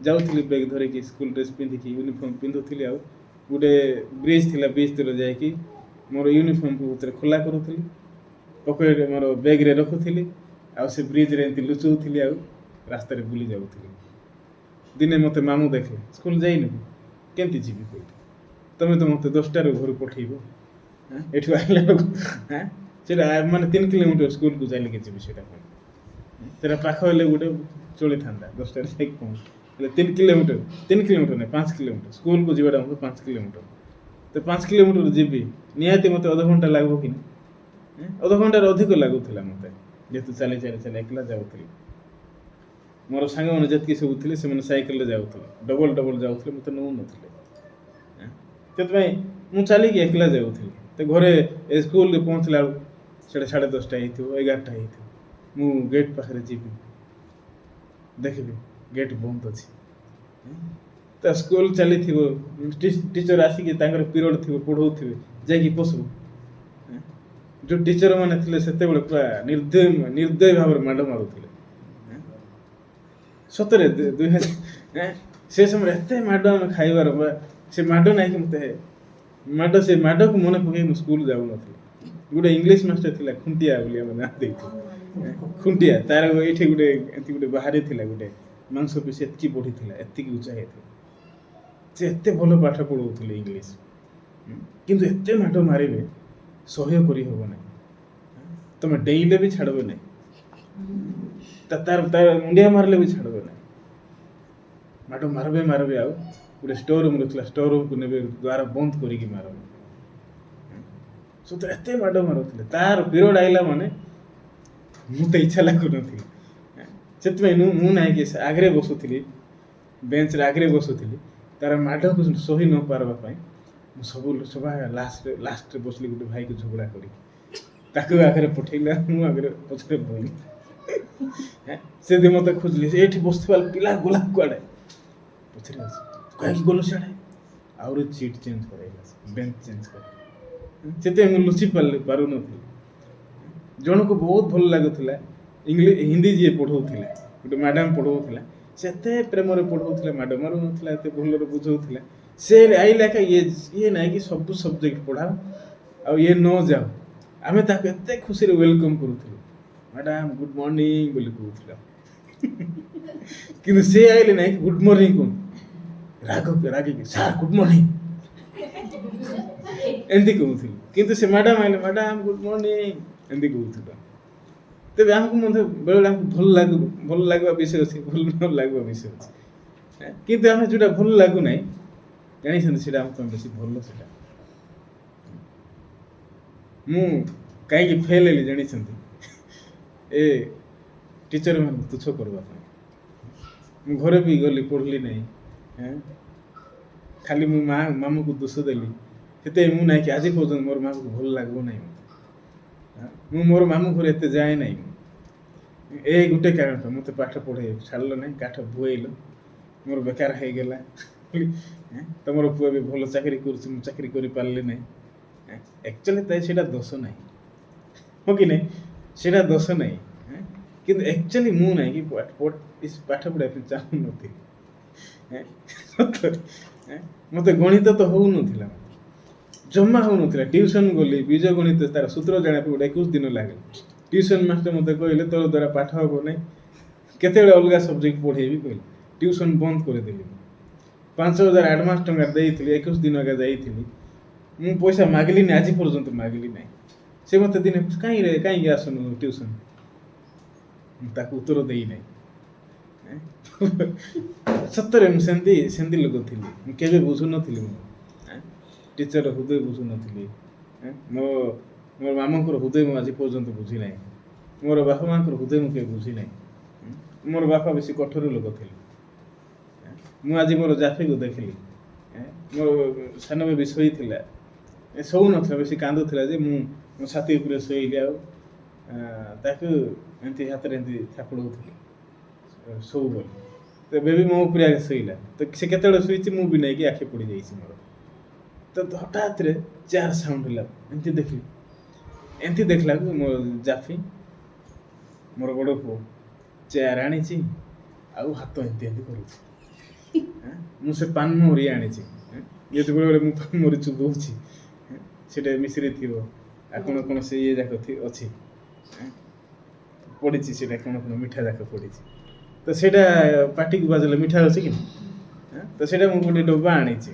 ଯାଉଥିଲି, ବ୍ୟାଗ୍ ଧରିକି, ସ୍କୁଲ ଡ୍ରେସ୍ ପିନ୍ଧିକି, ୟୁନିଫର୍ମ ପିନ୍ଧୁଥିଲି। ଆଉ ଗୋଟେ ବ୍ରିଜ୍ ଥିଲା, ବ୍ରିଜ୍ ତଳେ ଯାଇକି ମୋର ୟୁନିଫର୍ମକୁ ଭିତରେ ଖୋଲା କରୁଥିଲି, ପକେଟରେ ମୋର ବ୍ୟାଗ୍ରେ ରଖୁଥିଲି, ଆଉ ସେ ବ୍ରିଜ୍ରେ ଏମିତି ଲୁଚଉଥିଲି, ଆଉ ରାସ୍ତାରେ ବୁଲି ଯାଉଥିଲି। ଦିନେ ମୋତେ ମାମୁଁ ଦେଖିଲେ, ସ୍କୁଲ ଯାଇନୁ, କେମିତି ଯିବି କହିଲେ, ତୁମେ ତ ମୋତେ 10ଟାରୁ ଘରୁ ପଠେଇବ, ଏଠୁ ଆସିଲା ବେଳକୁ ସେଇଟା ମାନେ 3 କିଲୋମିଟର ସ୍କୁଲକୁ ଚାଲିକି ଯିବି। ସେଇଟା ପାଖ ହେଲେ ଗୋଟେ ଚଳିଥାନ୍ତା, 10ଟାରେ ଯାଇକି ପହଞ୍ଚ। ହେଲେ 3 କିଲୋମିଟର ନାହିଁ, 5 କିଲୋମିଟର ସ୍କୁଲକୁ ଯିବାଟା ମୋତେ 5 କିଲୋମିଟର। ତ 5 କିଲୋମିଟର ଯିବି ନିହାତି ମୋତେ ଅଧଘଣ୍ଟା ଲାଗିବ କି ନା, ଅଧଘଣ୍ଟାରେ ଅଧିକ ଲାଗୁଥିଲା ମୋତେ, ଯେହେତୁ ଚାଲି ଚାଲି ଚାଲି ଏକଲା ଯାଉଥିଲି। ମୋର ସାଙ୍ଗମାନେ ଯେତିକି ସବୁ ଥିଲେ ସେମାନେ ସାଇକେଲରେ ଯାଉଥିଲେ, ଡବଲ ଡବଲ ଯାଉଥିଲେ, ମୋତେ ନେଉନଥିଲେ। ସେଥିପାଇଁ ମୁଁ ଚାଲିକି ଏକଲା ଯାଉଥିଲି। ତ ଘରେ ଏ ସ୍କୁଲରେ ପହଞ୍ଚିଲା ବେଳକୁ ସେଟା 10:30 ହେଇଥିବ, 11ଟା ହେଇଥିବ। ମୁଁ ଗେଟ୍ ପାଖରେ ଯିବି, ଦେଖିବି ଗେଟ୍ ବନ୍ଦ ଅଛି। ତ ସ୍କୁଲ ଚାଲିଥିବ, ଟିଚର ଆସିକି ତାଙ୍କର ପିରିୟଡ଼ ଥିବ ପଢ଼ଉଥିବେ, ଯାଇକି ପଶିବୁ। ଯେଉଁ ଟିଚର ମାନେ ଥିଲେ ସେତେବେଳେ ପୁରା ନିର୍ଦ୍ଦୟ ଭାବରେ ମାଡ଼ ମାରୁଥିଲେ। ସତରେ 2000 ସେ ସମୟରେ ଏତେ ମାଡ଼ ଆମେ ଖାଇବାର, ସେ ମାଡ଼ ନାଇଁକି ମୋତେ ସେ ମାଡ଼କୁ ମନେ ପକେଇ ମୁଁ ସ୍କୁଲ ଯାଉନଥିଲି। ଗୋଟେ ଇଂଲିଶ ମାଷ୍ଟର ଥିଲା, ଖୁଣ୍ଟିଆ ବୋଲି ଆମେ ନାଁ ଦେଇଥିଲୁ। ଖୁଣ୍ଟିଆ, ତାର ଏଇଠି ଗୋଟେ ବାହାରି ଥିଲା, ଗୋଟେ ମାଂସ ପିସ୍ ଏତିକି ବଢ଼ିଥିଲା, ଏତିକି ଉଚ୍ଚା ହେଇଥିଲା। ସେ ଏତେ ଭଲ ପାଠ ପଢ଼ଉଥିଲେ ଇଂଲିଶ, କିନ୍ତୁ ଏତେ ମାଡ଼ ମାରିବେ ସହ୍ୟ କରି ହେବ ନାହିଁ। ତମେ ଡେଇଁଲେ ବି ଛାଡ଼ିବେ ନାହିଁ, ତାର ମୁଣ୍ଡିଆ ମାରିଲେ ବି ଛାଡ଼ିବେ ନାହିଁ। ମାଡ଼ ମାରବେ ଆଉ ଗୋଟେ ଷ୍ଟୋର ରୁମ୍ ଥିଲା, ଷ୍ଟୋର ରୁମ୍କୁ ନେବେ, ଦ୍ୱାର ବନ୍ଦ କରିକି ମାରବେ। ସତରେ ଏତେ ମାଡ଼ ମାରୁଥିଲେ। ତାର ପିରିୟଡ଼ ଆଇଲା ମାନେ ମୋତେ ଇଚ୍ଛା ଲାଗୁନଥିଲା। ସେଥିପାଇଁ ମୁଁ ନାଇଁକି ଆଗରେ ବସୁଥିଲି, ବେଞ୍ଚରେ ଆଗରେ ବସୁଥିଲି। ତାର ମାଡ଼କୁ ସହି ନ ପାରବା ପାଇଁ ମୁଁ ସଭା ଲାଷ୍ଟରେ ବସିଲି ଗୋଟେ ଭାଇକୁ ଝଗଡ଼ା କରିକି। ତାକୁ ଆଗରେ ପଠେଇଲା, ମୁଁ ଆଗରେ ପଛରେ ବଇଲି। ସେଦି ମୋତେ ଖୋଜିଲି, ଏଇଠି ବସିଥିବା ପିଲା ଗଲା କୁଆଡ଼େ, ପଛରେ ଅଛି, କାହିଁକି ଗଲୁ ସିଆଡ଼େ? ଆହୁରି ସିଟ୍ ଚେଞ୍ଜ କରାଇଲା, ବେଞ୍ଚ ଚେଞ୍ଜ କରା। ସେଥିପାଇଁ ମୁଁ ଲୁଚି ପାରୁନଥିଲି। ଜଣକୁ ବହୁତ ଭଲ ଲାଗୁଥିଲା, ହିନ୍ଦୀ ଯିଏ ପଢ଼ଉଥିଲା, ଗୋଟେ ମ୍ୟାଡ଼ାମ୍ ପଢ଼ଉଥିଲା। ସେ ଏତେ ପ୍ରେମରେ ପଢ଼ଉଥିଲା, ମାଡ଼ ମାରୁନଥିଲା, ଏତେ ଭଲରେ ବୁଝାଉଥିଲା। ସେ ଆଇଲା ଇଏ ନାଇଁକି ସବୁ ସବଜେକ୍ଟ ପଢ଼ାଅ, ଆଉ ଇଏ ନ ଯାଉ। ଆମେ ତାକୁ ଏତେ ଖୁସିରେ ୱେଲକମ୍ କରୁଥିଲୁ, ମ୍ୟାଡ଼ାମ୍ ଗୁଡ୍ ମର୍ଣ୍ଣିଂ ବୋଲି କହୁଥିଲା। କିନ୍ତୁ ସେ ଆଇଲେ ନାଇଁ ଗୁଡ୍ ମର୍ଣ୍ଣିଂ କୁହନ୍ତୁ, ରାଗିକି ସାର୍ ଗୁଡ୍ ମର୍ଣ୍ଣିଂ ଏମିତି କହୁଥିଲୁ। କିନ୍ତୁ ସେ ମ୍ୟାଡ଼ାମ୍ ଆଇଲେ, ମ୍ୟାଡ଼ାମ୍ ଗୁଡ୍ ମର୍ଣ୍ଣିଂ ଏମିତି କହୁଥିଲୁ। ତେବେ ଆମକୁ ମଧ୍ୟ ବେଳେବେଳେ ଆମକୁ ଭଲ ଲାଗିବା ବିଷୟ ଅଛି, ଭଲ ନ ଲାଗିବା ବିଷୟ ଅଛି। କିନ୍ତୁ ଆମେ ଯେଉଁଟା ଭଲ ଲାଗୁନାହିଁ, ଜାଣିଛନ୍ତି ସେଇଟା ଆମ ପାଇଁ ବେଶୀ ଭଲ। ସେଇଟା ମୁଁ କାହିଁକି ଫେଲ୍ ହେଲି ଜାଣିଛନ୍ତି? ଏ ଟିଚର ମାନଙ୍କୁ ତୁଚ୍ଛ କରିବା ପାଇଁ। ମୁଁ ଘରେ ବି ଗଲି, ପଢ଼ିଲି ନାହିଁ, ଖାଲି ମୁଁ ମାମୁଁକୁ ଦୋଷ ଦେଲି। ସେଥିପାଇଁ ମୁଁ ନାଇଁକି ଆଜି ପର୍ଯ୍ୟନ୍ତ ମୋର ମାମୁଁକୁ ଭଲ ଲାଗିବ ନାହିଁ ମୋତେ। ମୁଁ ମୋର ମାମୁଁ ଘରେ ଏତେ ଯାଏ ନାହିଁ। ଏଇ ଗୋଟେ କାରଣ, ମୋତେ ପାଠ ପଢ଼େଇ ଛାଡ଼ିଲ ନାହିଁ, କାଠ ବୁଆଇଲ, ମୋର ବେକାର ହେଇଗଲା। ତମର ପୁଅ ବି ଭଲ ଚାକିରି କରୁଛି, ମୁଁ ଚାକିରି କରିପାରିଲି ନାହିଁ। ଆକ୍ଚୁଆଲି ସେଇଟା ଦୋଷ ନାହିଁ, ହଁ କି ନାହିଁ? ସେଇଟା ଦୋଷ ନାହିଁ। କିନ୍ତୁ ଆକ୍ଚୁଆଲି ମୁଁ ନାଇଁକି ପାଠ ପଢ଼ିବା ପାଇଁ ଚାହୁଁନଥିଲି। ମୋତେ ଗଣିତ ତ ହେଉନଥିଲା, ଜମା ହେଉନଥିଲା। ଟ୍ୟୁସନ୍ ଗଲି, ବୀଜ ଗଣିତ ତାର ସୂତ୍ର ଜାଣିବାକୁ ଗୋଟେ 21 ଦିନ ଲାଗିଲା। ଟ୍ୟୁସନ୍ ମାଷ୍ଟର ମୋତେ କହିଲେ, ତୋର ଦ୍ୱାରା ପାଠ ହେବ ନାହିଁ, କେତେବେଳେ ଅଲଗା ସବଜେକ୍ଟ ପଢ଼େଇବି କହିଲେ। ଟ୍ୟୁସନ୍ ବନ୍ଦ କରିଦେଲି। 5,000 ଆଡ଼ଭାନ୍ସ ଟଙ୍କା ଦେଇଥିଲି, 21 ଦିନ ଆগে ଯାଇଥିଲି। ମୁଁ ପଇସା ମାଗିଲିନି, ଆଜି ପର୍ଯ୍ୟନ୍ତ ମାଗିଲି ନାହିଁ। ସେ ମୋତେ ଦିନେ କାହିଁକି ଆସୁନୁ ଟ୍ୟୁସନ୍, ମୁଁ ତାକୁ ଉତ୍ତର ଦେଇନାହିଁ। ସତରେ ମୁଁ ସେମିତି ଲୋକ ଥିଲି। ମୁଁ କେବେ ବୁଝୁନଥିଲି, ମୁଁ ଟିଚର ହୃଦୟ ବୁଝୁନଥିଲି। ମୋର ମାମାଙ୍କର ହୃଦୟ ମୁଁ ଆଜି ପର୍ଯ୍ୟନ୍ତ ବୁଝି ନାହିଁ। ମୋର ବାପା ମାଆଙ୍କର ହୃଦୟ ମୁଁ କେବେ ବୁଝି ନାହିଁ। ମୋର ବାପା ବେଶୀ କଠୋର ଲୋକ ଥିଲେ। ମୁଁ ଆଜି ମୋର ଜାଫିକୁ ଦେଖିଲି, ମୋର ସାନ ବେବି ଶୋଇଥିଲା, ଶୋଉନଥିଲା, ବେଶୀ କାନ୍ଦୁଥିଲା ଯେ ମୁଁ ମୋ ଛାତି ଉପରେ ଶୋଇଲି, ଆଉ ତାକୁ ଏମିତି ହାତରେ ଏମିତି ଥାପୁଡ଼ଉଥିଲି ଶୋଉ ବୋଲି। ତ ବେବି ମୋ ଉପରେ ଆଗେ ଶୋଇଲା। ତ ସେ କେତେବେଳେ ଶୋଇଛି ମୁଁ ବି ନେଇକି ଆଖି ପଡ଼ି ଯାଇଛି ମୋର। ତ ହଠାତ୍ରେ ଚେୟାର ସାଉଣ୍ଡ ହେଲା, ଏମିତି ଦେଖିଲାକୁ ମୋ ଜାଫି, ମୋର ବଡ଼ ପୁଅ ଚେୟାର ଆଣିଛି, ଆଉ ହାତ ଏମିତି କରୁଛି। ମୁଁ ସେ ପାନମହୁରି ଆଣିଛି, ଯେତେବେଳେ ମୁଁ ପାନମହୁରି ଚୁବଉଛି, ସେଇଟା ମିଶ୍ରି ଥିବ, ଆଉ କ'ଣ ସେ ଇଏ ଯାକ ଅଛି, ପଡ଼ିଛି, ସେଇଟା କ'ଣ ମିଠା ଯାକ ପଡ଼ିଛି। ତ ସେଇଟା ପାଟିକୁ ବାଜିଲେ ମିଠା ଅଛି କି? ତ ସେଇଟା ମୁଁ ଗୋଟେ ଡବା ଆଣିଛି।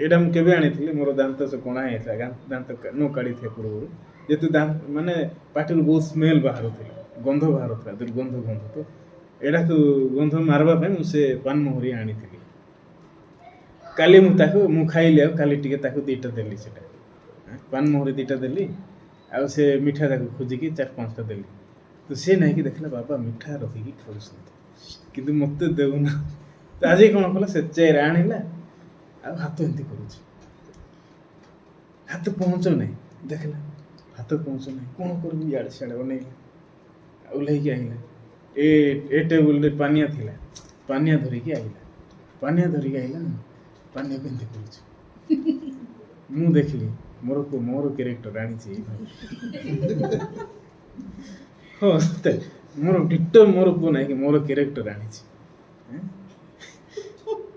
ଏଇଟା ମୁଁ କେବେ ଆଣିଥିଲି, ମୋର ଦାନ୍ତ ସେ କଣା ହେଇଥିଲା, ଦାନ୍ତ ନ କାଢ଼ିଥିବା ପୂର୍ବରୁ, ଯେହେତୁ ମାନେ ପାଟିରୁ ବହୁତ ସ୍ମେଲ୍ ବାହାରୁଥିଲା, ଗନ୍ଧ ବାହାରୁଥିଲା, ଦୁର୍ଗନ୍ଧ ତ ଏଇଟାକୁ ଗନ୍ଧ ମାରିବା ପାଇଁ ମୁଁ ସେ ପାନମହୁରି ଆଣିଥିଲି। କାଲି ମୁଁ ଖାଇଲି ଆଉ କାଲି ଟିକେ ତାକୁ ଦୁଇଟା ଦେଲି ସେଇଟା ପାନମୋହରି ଦୁଇଟା ଦେଲି ଆଉ ସେ ମିଠା ତାକୁ ଖୋଜିକି 4-5ଟା ଦେଲି। ତ ସେ ନାଇକି ଦେଖିଲା ବାବା ମିଠା ରଖିକି ଖାଉଛନ୍ତି କିନ୍ତୁ ମୋତେ ଦେଉନା। ତ ଆଜି କ'ଣ କଲା ସେ ଚେୟାର ଆଣିଲା ଆଉ ହାତ ଏମିତି କରୁଛି, ହାତ ପହଞ୍ଚ ନାହିଁ। ଦେଖିଲା ହାତ ପହଞ୍ଚ ନାହିଁ, କ'ଣ କରିବି ଇଆଡ଼େ ସିଆଡ଼େ ଅନେଇଲା, ଓହ୍ଲେଇକି ଆଇଲା ଏ ଟେବୁଲରେ ପାନିଆ ଥିଲା, ପାନିଆ ଧରିକି ଆଇଲା ପାନିଆ କେମିତି କରୁଛି। ମୁଁ ଦେଖିଲି ମୋର କ୍ୟାରେକ୍ଟର ଆଣିଛି ହଁ ସତେ ମୋର ଡିଟୋ ମୋର ପୁଅ ନାଇଁକି ମୋର କ୍ୟାରେକ୍ଟର ଆଣିଛି।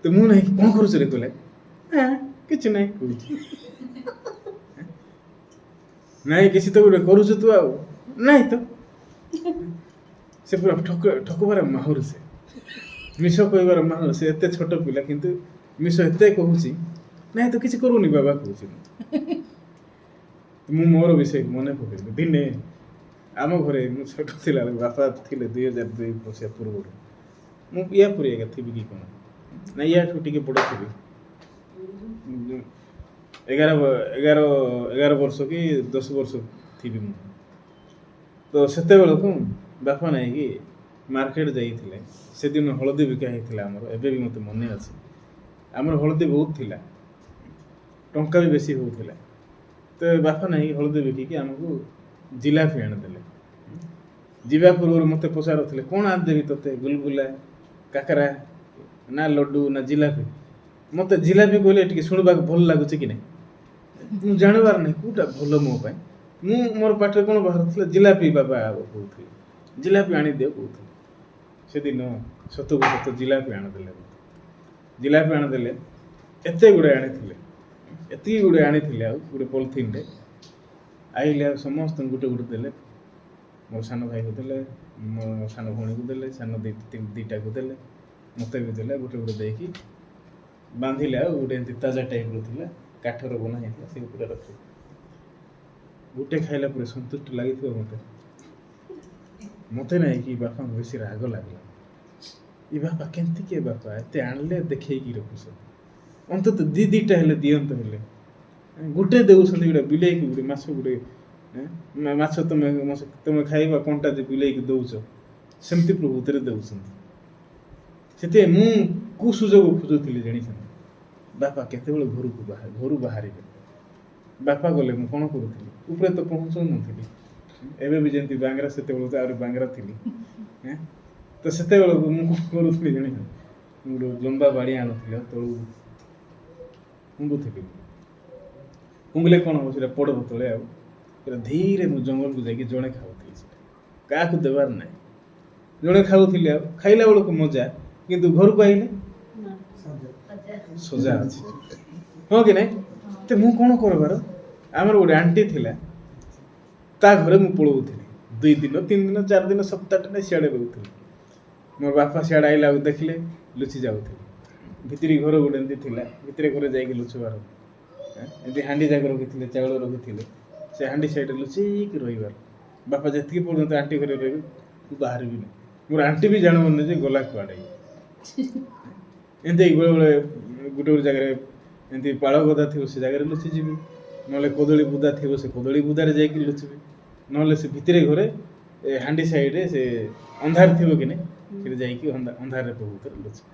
ତ ମୁଁ ନାଇଁକି କ'ଣ କରୁଛୁ ରେ କହିଲେ କିଛି ନାହିଁ କହୁଛି, ନାଇଁ କିଛି ତ ଗୋଟେ କରୁଛୁ ତୁ ଆଉ ନାଇଁ ତ। ସେ ପୁରା ଠକବାର ମାହୁର, ସେ ମିଛ କହିବାର ମାହୁର। ସେ ଏତେ ଛୋଟ ପିଲା କିନ୍ତୁ ମିଛ ଏତେ କହୁଛି, ନାଇଁ ତ କିଛି କରୁନି ବାବା କହୁଛି। ମୁଁ ମୋର ବିଷୟ ମନେ ପକେଇଲି ଦିନେ ଆମ ଘରେ ମୁଁ ଛୋଟ ଥିଲାବେଳେ ବାପା ଥିଲେ 2002 ମସିହା ପୂର୍ବରୁ। ମୁଁ ୟା ପରେ ଏକା ଥିବି କି କ'ଣ ନା ୟାଠୁ ଟିକେ ବଡ଼ ଥିବି, 11 ବର୍ଷ କି 10 ବର୍ଷ ଥିବି ମୁଁ। ତ ସେତେବେଳକୁ ବାପା ନାଇକି ମାର୍କେଟ ଯାଇଥିଲେ। ସେଦିନ ହଳଦୀ ବିକା ହେଇଥିଲା ଆମର, ଏବେ ବି ମୋତେ ମନେ ଅଛି। ଆମର ହଳଦୀ ବହୁତ ଥିଲା, ଟଙ୍କା ବି ବେଶୀ ହେଉଥିଲା। ତ ବାପା ନାଇକି ହଳଦୀ ବିକିକି ଆମକୁ ଜିଲାପି ଆଣିଦେଲେ। ଯିବା ପୂର୍ବରୁ ମୋତେ ପଚାରୁଥିଲେ କ'ଣ ଆଣିଦେବି ତୋତେ, ଗୁଲଗୁଲା, କାକରା ନା ଲଡ଼ୁ ନା ଜିଲାପି। ମୋତେ ଜିଲାପି କହିଲେ ଟିକେ ଶୁଣିବାକୁ ଭଲ ଲାଗୁଛି କି ନାହିଁ, ମୁଁ ଜାଣିବାର ନାହିଁ କେଉଁଟା ଭଲ ମୋ ପାଇଁ। ମୁଁ ମୋର ପାଟିରେ କ'ଣ ବାହାରୁଥିଲା, ଜିଲାପି ବାବା କହୁଥିଲି, ଜିଲାପି ଆଣିଦିଅ କହୁଥିଲି। ସେଦିନ ସତକୁ ସତ ଜିଲାପି ଆଣିଦେଲେ। ଜିଲାପି ଆଣିଦେଲେ, ଏତେ ଗୁଡ଼େ ଆଣିଥିଲେ, ଏତିକି ଗୁଡ଼େ ଆଣିଥିଲେ ଆଉ ଗୋଟେ ପଲିଥିନରେ ଆଇଲେ ଆଉ ସମସ୍ତଙ୍କୁ ଗୋଟେ ଗୋଟେ ଦେଲେ। ମୋ ସାନ ଭାଇକୁ ଦେଲେ, ମୋ ସାନ ଭଉଣୀକୁ ଦେଲେ, ସାନ ଦିଟାକୁ ଦେଲେ, ମୋତେ ବି ଦେଲେ। ଗୋଟେ ଗୋଟେ ଦେଇକି ବାନ୍ଧିଲେ ଆଉ ଗୋଟେ ଏମିତି ତାଜା ଟାଇପ୍ର ଥିଲା, କାଠର ବନା ହେଇଥିଲା, ସେ ଉପରେ ରଖିଲେ। ଗୋଟେ ଖାଇଲା ପରେ ସନ୍ତୁଷ୍ଟ ଲାଗିଥିବ ମୋତେ ନାଇଁକି ବାପାଙ୍କୁ ବେଶୀ ରାଗ ଲାଗିଲା। ଏ ବାପା କେମିତି କିଏ ବାପା ଏତେ ଆଣିଲେ ଦେଖେଇକି ରଖୁଛ, ଅନ୍ତତଃ ଦିଟା ହେଲେ ଦିଅନ୍ତ। ହେଲେ ଗୋଟେ ଦେଉଛନ୍ତି, ଗୋଟେ ବିଲେଇକି ଗୋଟେ ମାଛ, ଗୋଟେ ମାଛ ତମେ ଖାଇବା କଣ୍ଟା ଯେ ବିଲେଇକି ଦେଉଛ, ସେମିତି ପ୍ରଭୃତିରେ ଦେଉଛନ୍ତି। ସେଥିପାଇଁ ମୁଁ ସୁଯୋଗ ଖୋଜୁଥିଲି ଜାଣିଛନ୍ତି। ବାପା କେତେବେଳେ ଘରୁ ବାହାରିବେ। ବାପା ଗଲେ ମୁଁ କ'ଣ କରୁଥିଲି, ଉପରେ ତ ପହଞ୍ଚଉନଥିଲି। ଏବେ ବି ଯେମିତି ବାଙ୍ଗରା, ସେତେବେଳେ ତ ଆହୁରି ବାଙ୍ଗରା ଥିଲି। ତ ସେତେବେଳକୁ ମୁଁ କ'ଣ କରୁଥିଲି ଜାଣିଛନ୍ତି, ମୁଁ ଗୋଟେ ଲମ୍ବା ବାଡ଼ି ଆଣୁଥିଲି ଆଉ ତଳକୁ ଫୁଙ୍ଗୁଥିଲି। ଫୁଙ୍ଗିଲେ କ'ଣ ହେବ, ସେଇଟା ପଡ଼ିବ ତଳେ ଆଉ ପୁରା ଧୀରେ ମୁଁ ଜଙ୍ଗଲକୁ ଯାଇକି ଜଣେ ଖାଉଥିଲି। ସେଟା କାହାକୁ ଦେବାର ନାହିଁ, ଜଣେ ଖାଉଥିଲି। ଆଉ ଖାଇଲା ବେଳକୁ ମଜା, କିନ୍ତୁ ଘରକୁ ଆଇଲେ ସଜା ଅଛି, ହଁ କି ନାଇଁ। ତ ମୁଁ କ'ଣ କରିବାର, ଆମର ଗୋଟେ ଆଣ୍ଟି ଥିଲା, ତା ଘରେ ମୁଁ ପଳଉଥିଲି 2 ଦିନ 3 ଦିନ 4 ଦିନ ସପ୍ତାହଟେ ସିଆଡ଼େ ରହୁଥିଲି। ମୋ ବାପା ସିଆଡ଼େ ଆଇଲା ଆଉ ଦେଖିଲେ ଲୁଚି ଯାଉଥିଲି। ଭିତରି ଘର ଗୋଟେ ଏମିତି ଥିଲା, ଭିତରେ ଘରେ ଯାଇକି ଲୁଚିବାର। ଏମିତି ହାଣ୍ଡି ଯାକ ରଖିଥିଲେ, ଚାଉଳ ରଖିଥିଲେ, ସେ ହାଣ୍ଡି ସାଇଡ଼ରେ ଲୁଚିକି ରହିବାର। ବାପା ଯେତିକି ପର୍ଯ୍ୟନ୍ତ ଆଣ୍ଟି ଘରେ ରହିବେ ମୁଁ ବାହାରିବି ନାହିଁ। ମୋର ଆଣ୍ଟି ବି ଜାଣିବନି ଯେ ଗଲା କୁଆଡ଼େ। ଏମିତି ବେଳେବେଳେ ଗୋଟେ ଜାଗାରେ ଏମିତି ପାଳ ଗଦା ଥିବ, ସେ ଜାଗାରେ ଲୁଚିଯିବି। ନହେଲେ କଦଳୀ ବୁଦା ଥିବ, ସେ କଦଳୀ ବୁଦାରେ ଯାଇକି ଲୁଚିବି। ନହେଲେ ସେ ଭିତରେ ଘରେ ହାଣ୍ଡି ସାଇଡ଼ରେ ସେ ଅନ୍ଧାର ଥିବ କି ନାହିଁ, ସେଠି ଯାଇକି ଅନ୍ଧାରରେ ପ୍ରଭୁତରେ ଲୁଚିବି।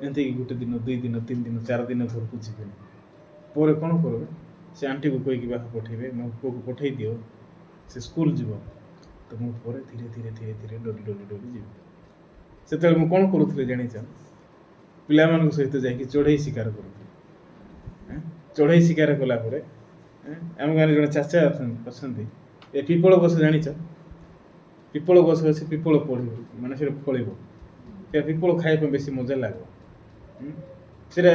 ଏମିତିକି ଗୋଟେ ଦିନ 2 ଦିନ 3 ଦିନ 4 ଦିନ ଘରକୁ ଯିବେନି। ପରେ କ'ଣ କରିବେ, ସେ ଆଣ୍ଟିକୁ କହିକି ବାପା ପଠେଇବେ, ମୋ ପୁଅକୁ ପଠେଇ ଦିଅ, ସେ ସ୍କୁଲ ଯିବ। ତ ମୁଁ ପରେ ଧୀରେ ଧୀରେ ଡରି ଯିବି। ସେତେବେଳେ ମୁଁ କ'ଣ କରୁଥିଲି ଜାଣିଛ, ପିଲାମାନଙ୍କ ସହିତ ଯାଇକି ଚଢ଼େଇ ଶିକାର କରୁଥିଲି। ଚଢ଼େଇ ଶିକାର କଲା ପରେ ଆମ ଗାଁରେ ଜଣେ ଚାଚା ଅଛନ୍ତି, ଏ ପିପଳ ଗଛ ଜାଣିଛ, ପିପଳ ଗଛ ଅଛି, ପିପଳ ପଡ଼ିବ ମାନେ ସେଇଟା ଫଳିବ। ସେ ପିପଳ ଖାଇବା ପାଇଁ ବେଶୀ ମଜା ଲାଗିବ। ସେଇଟା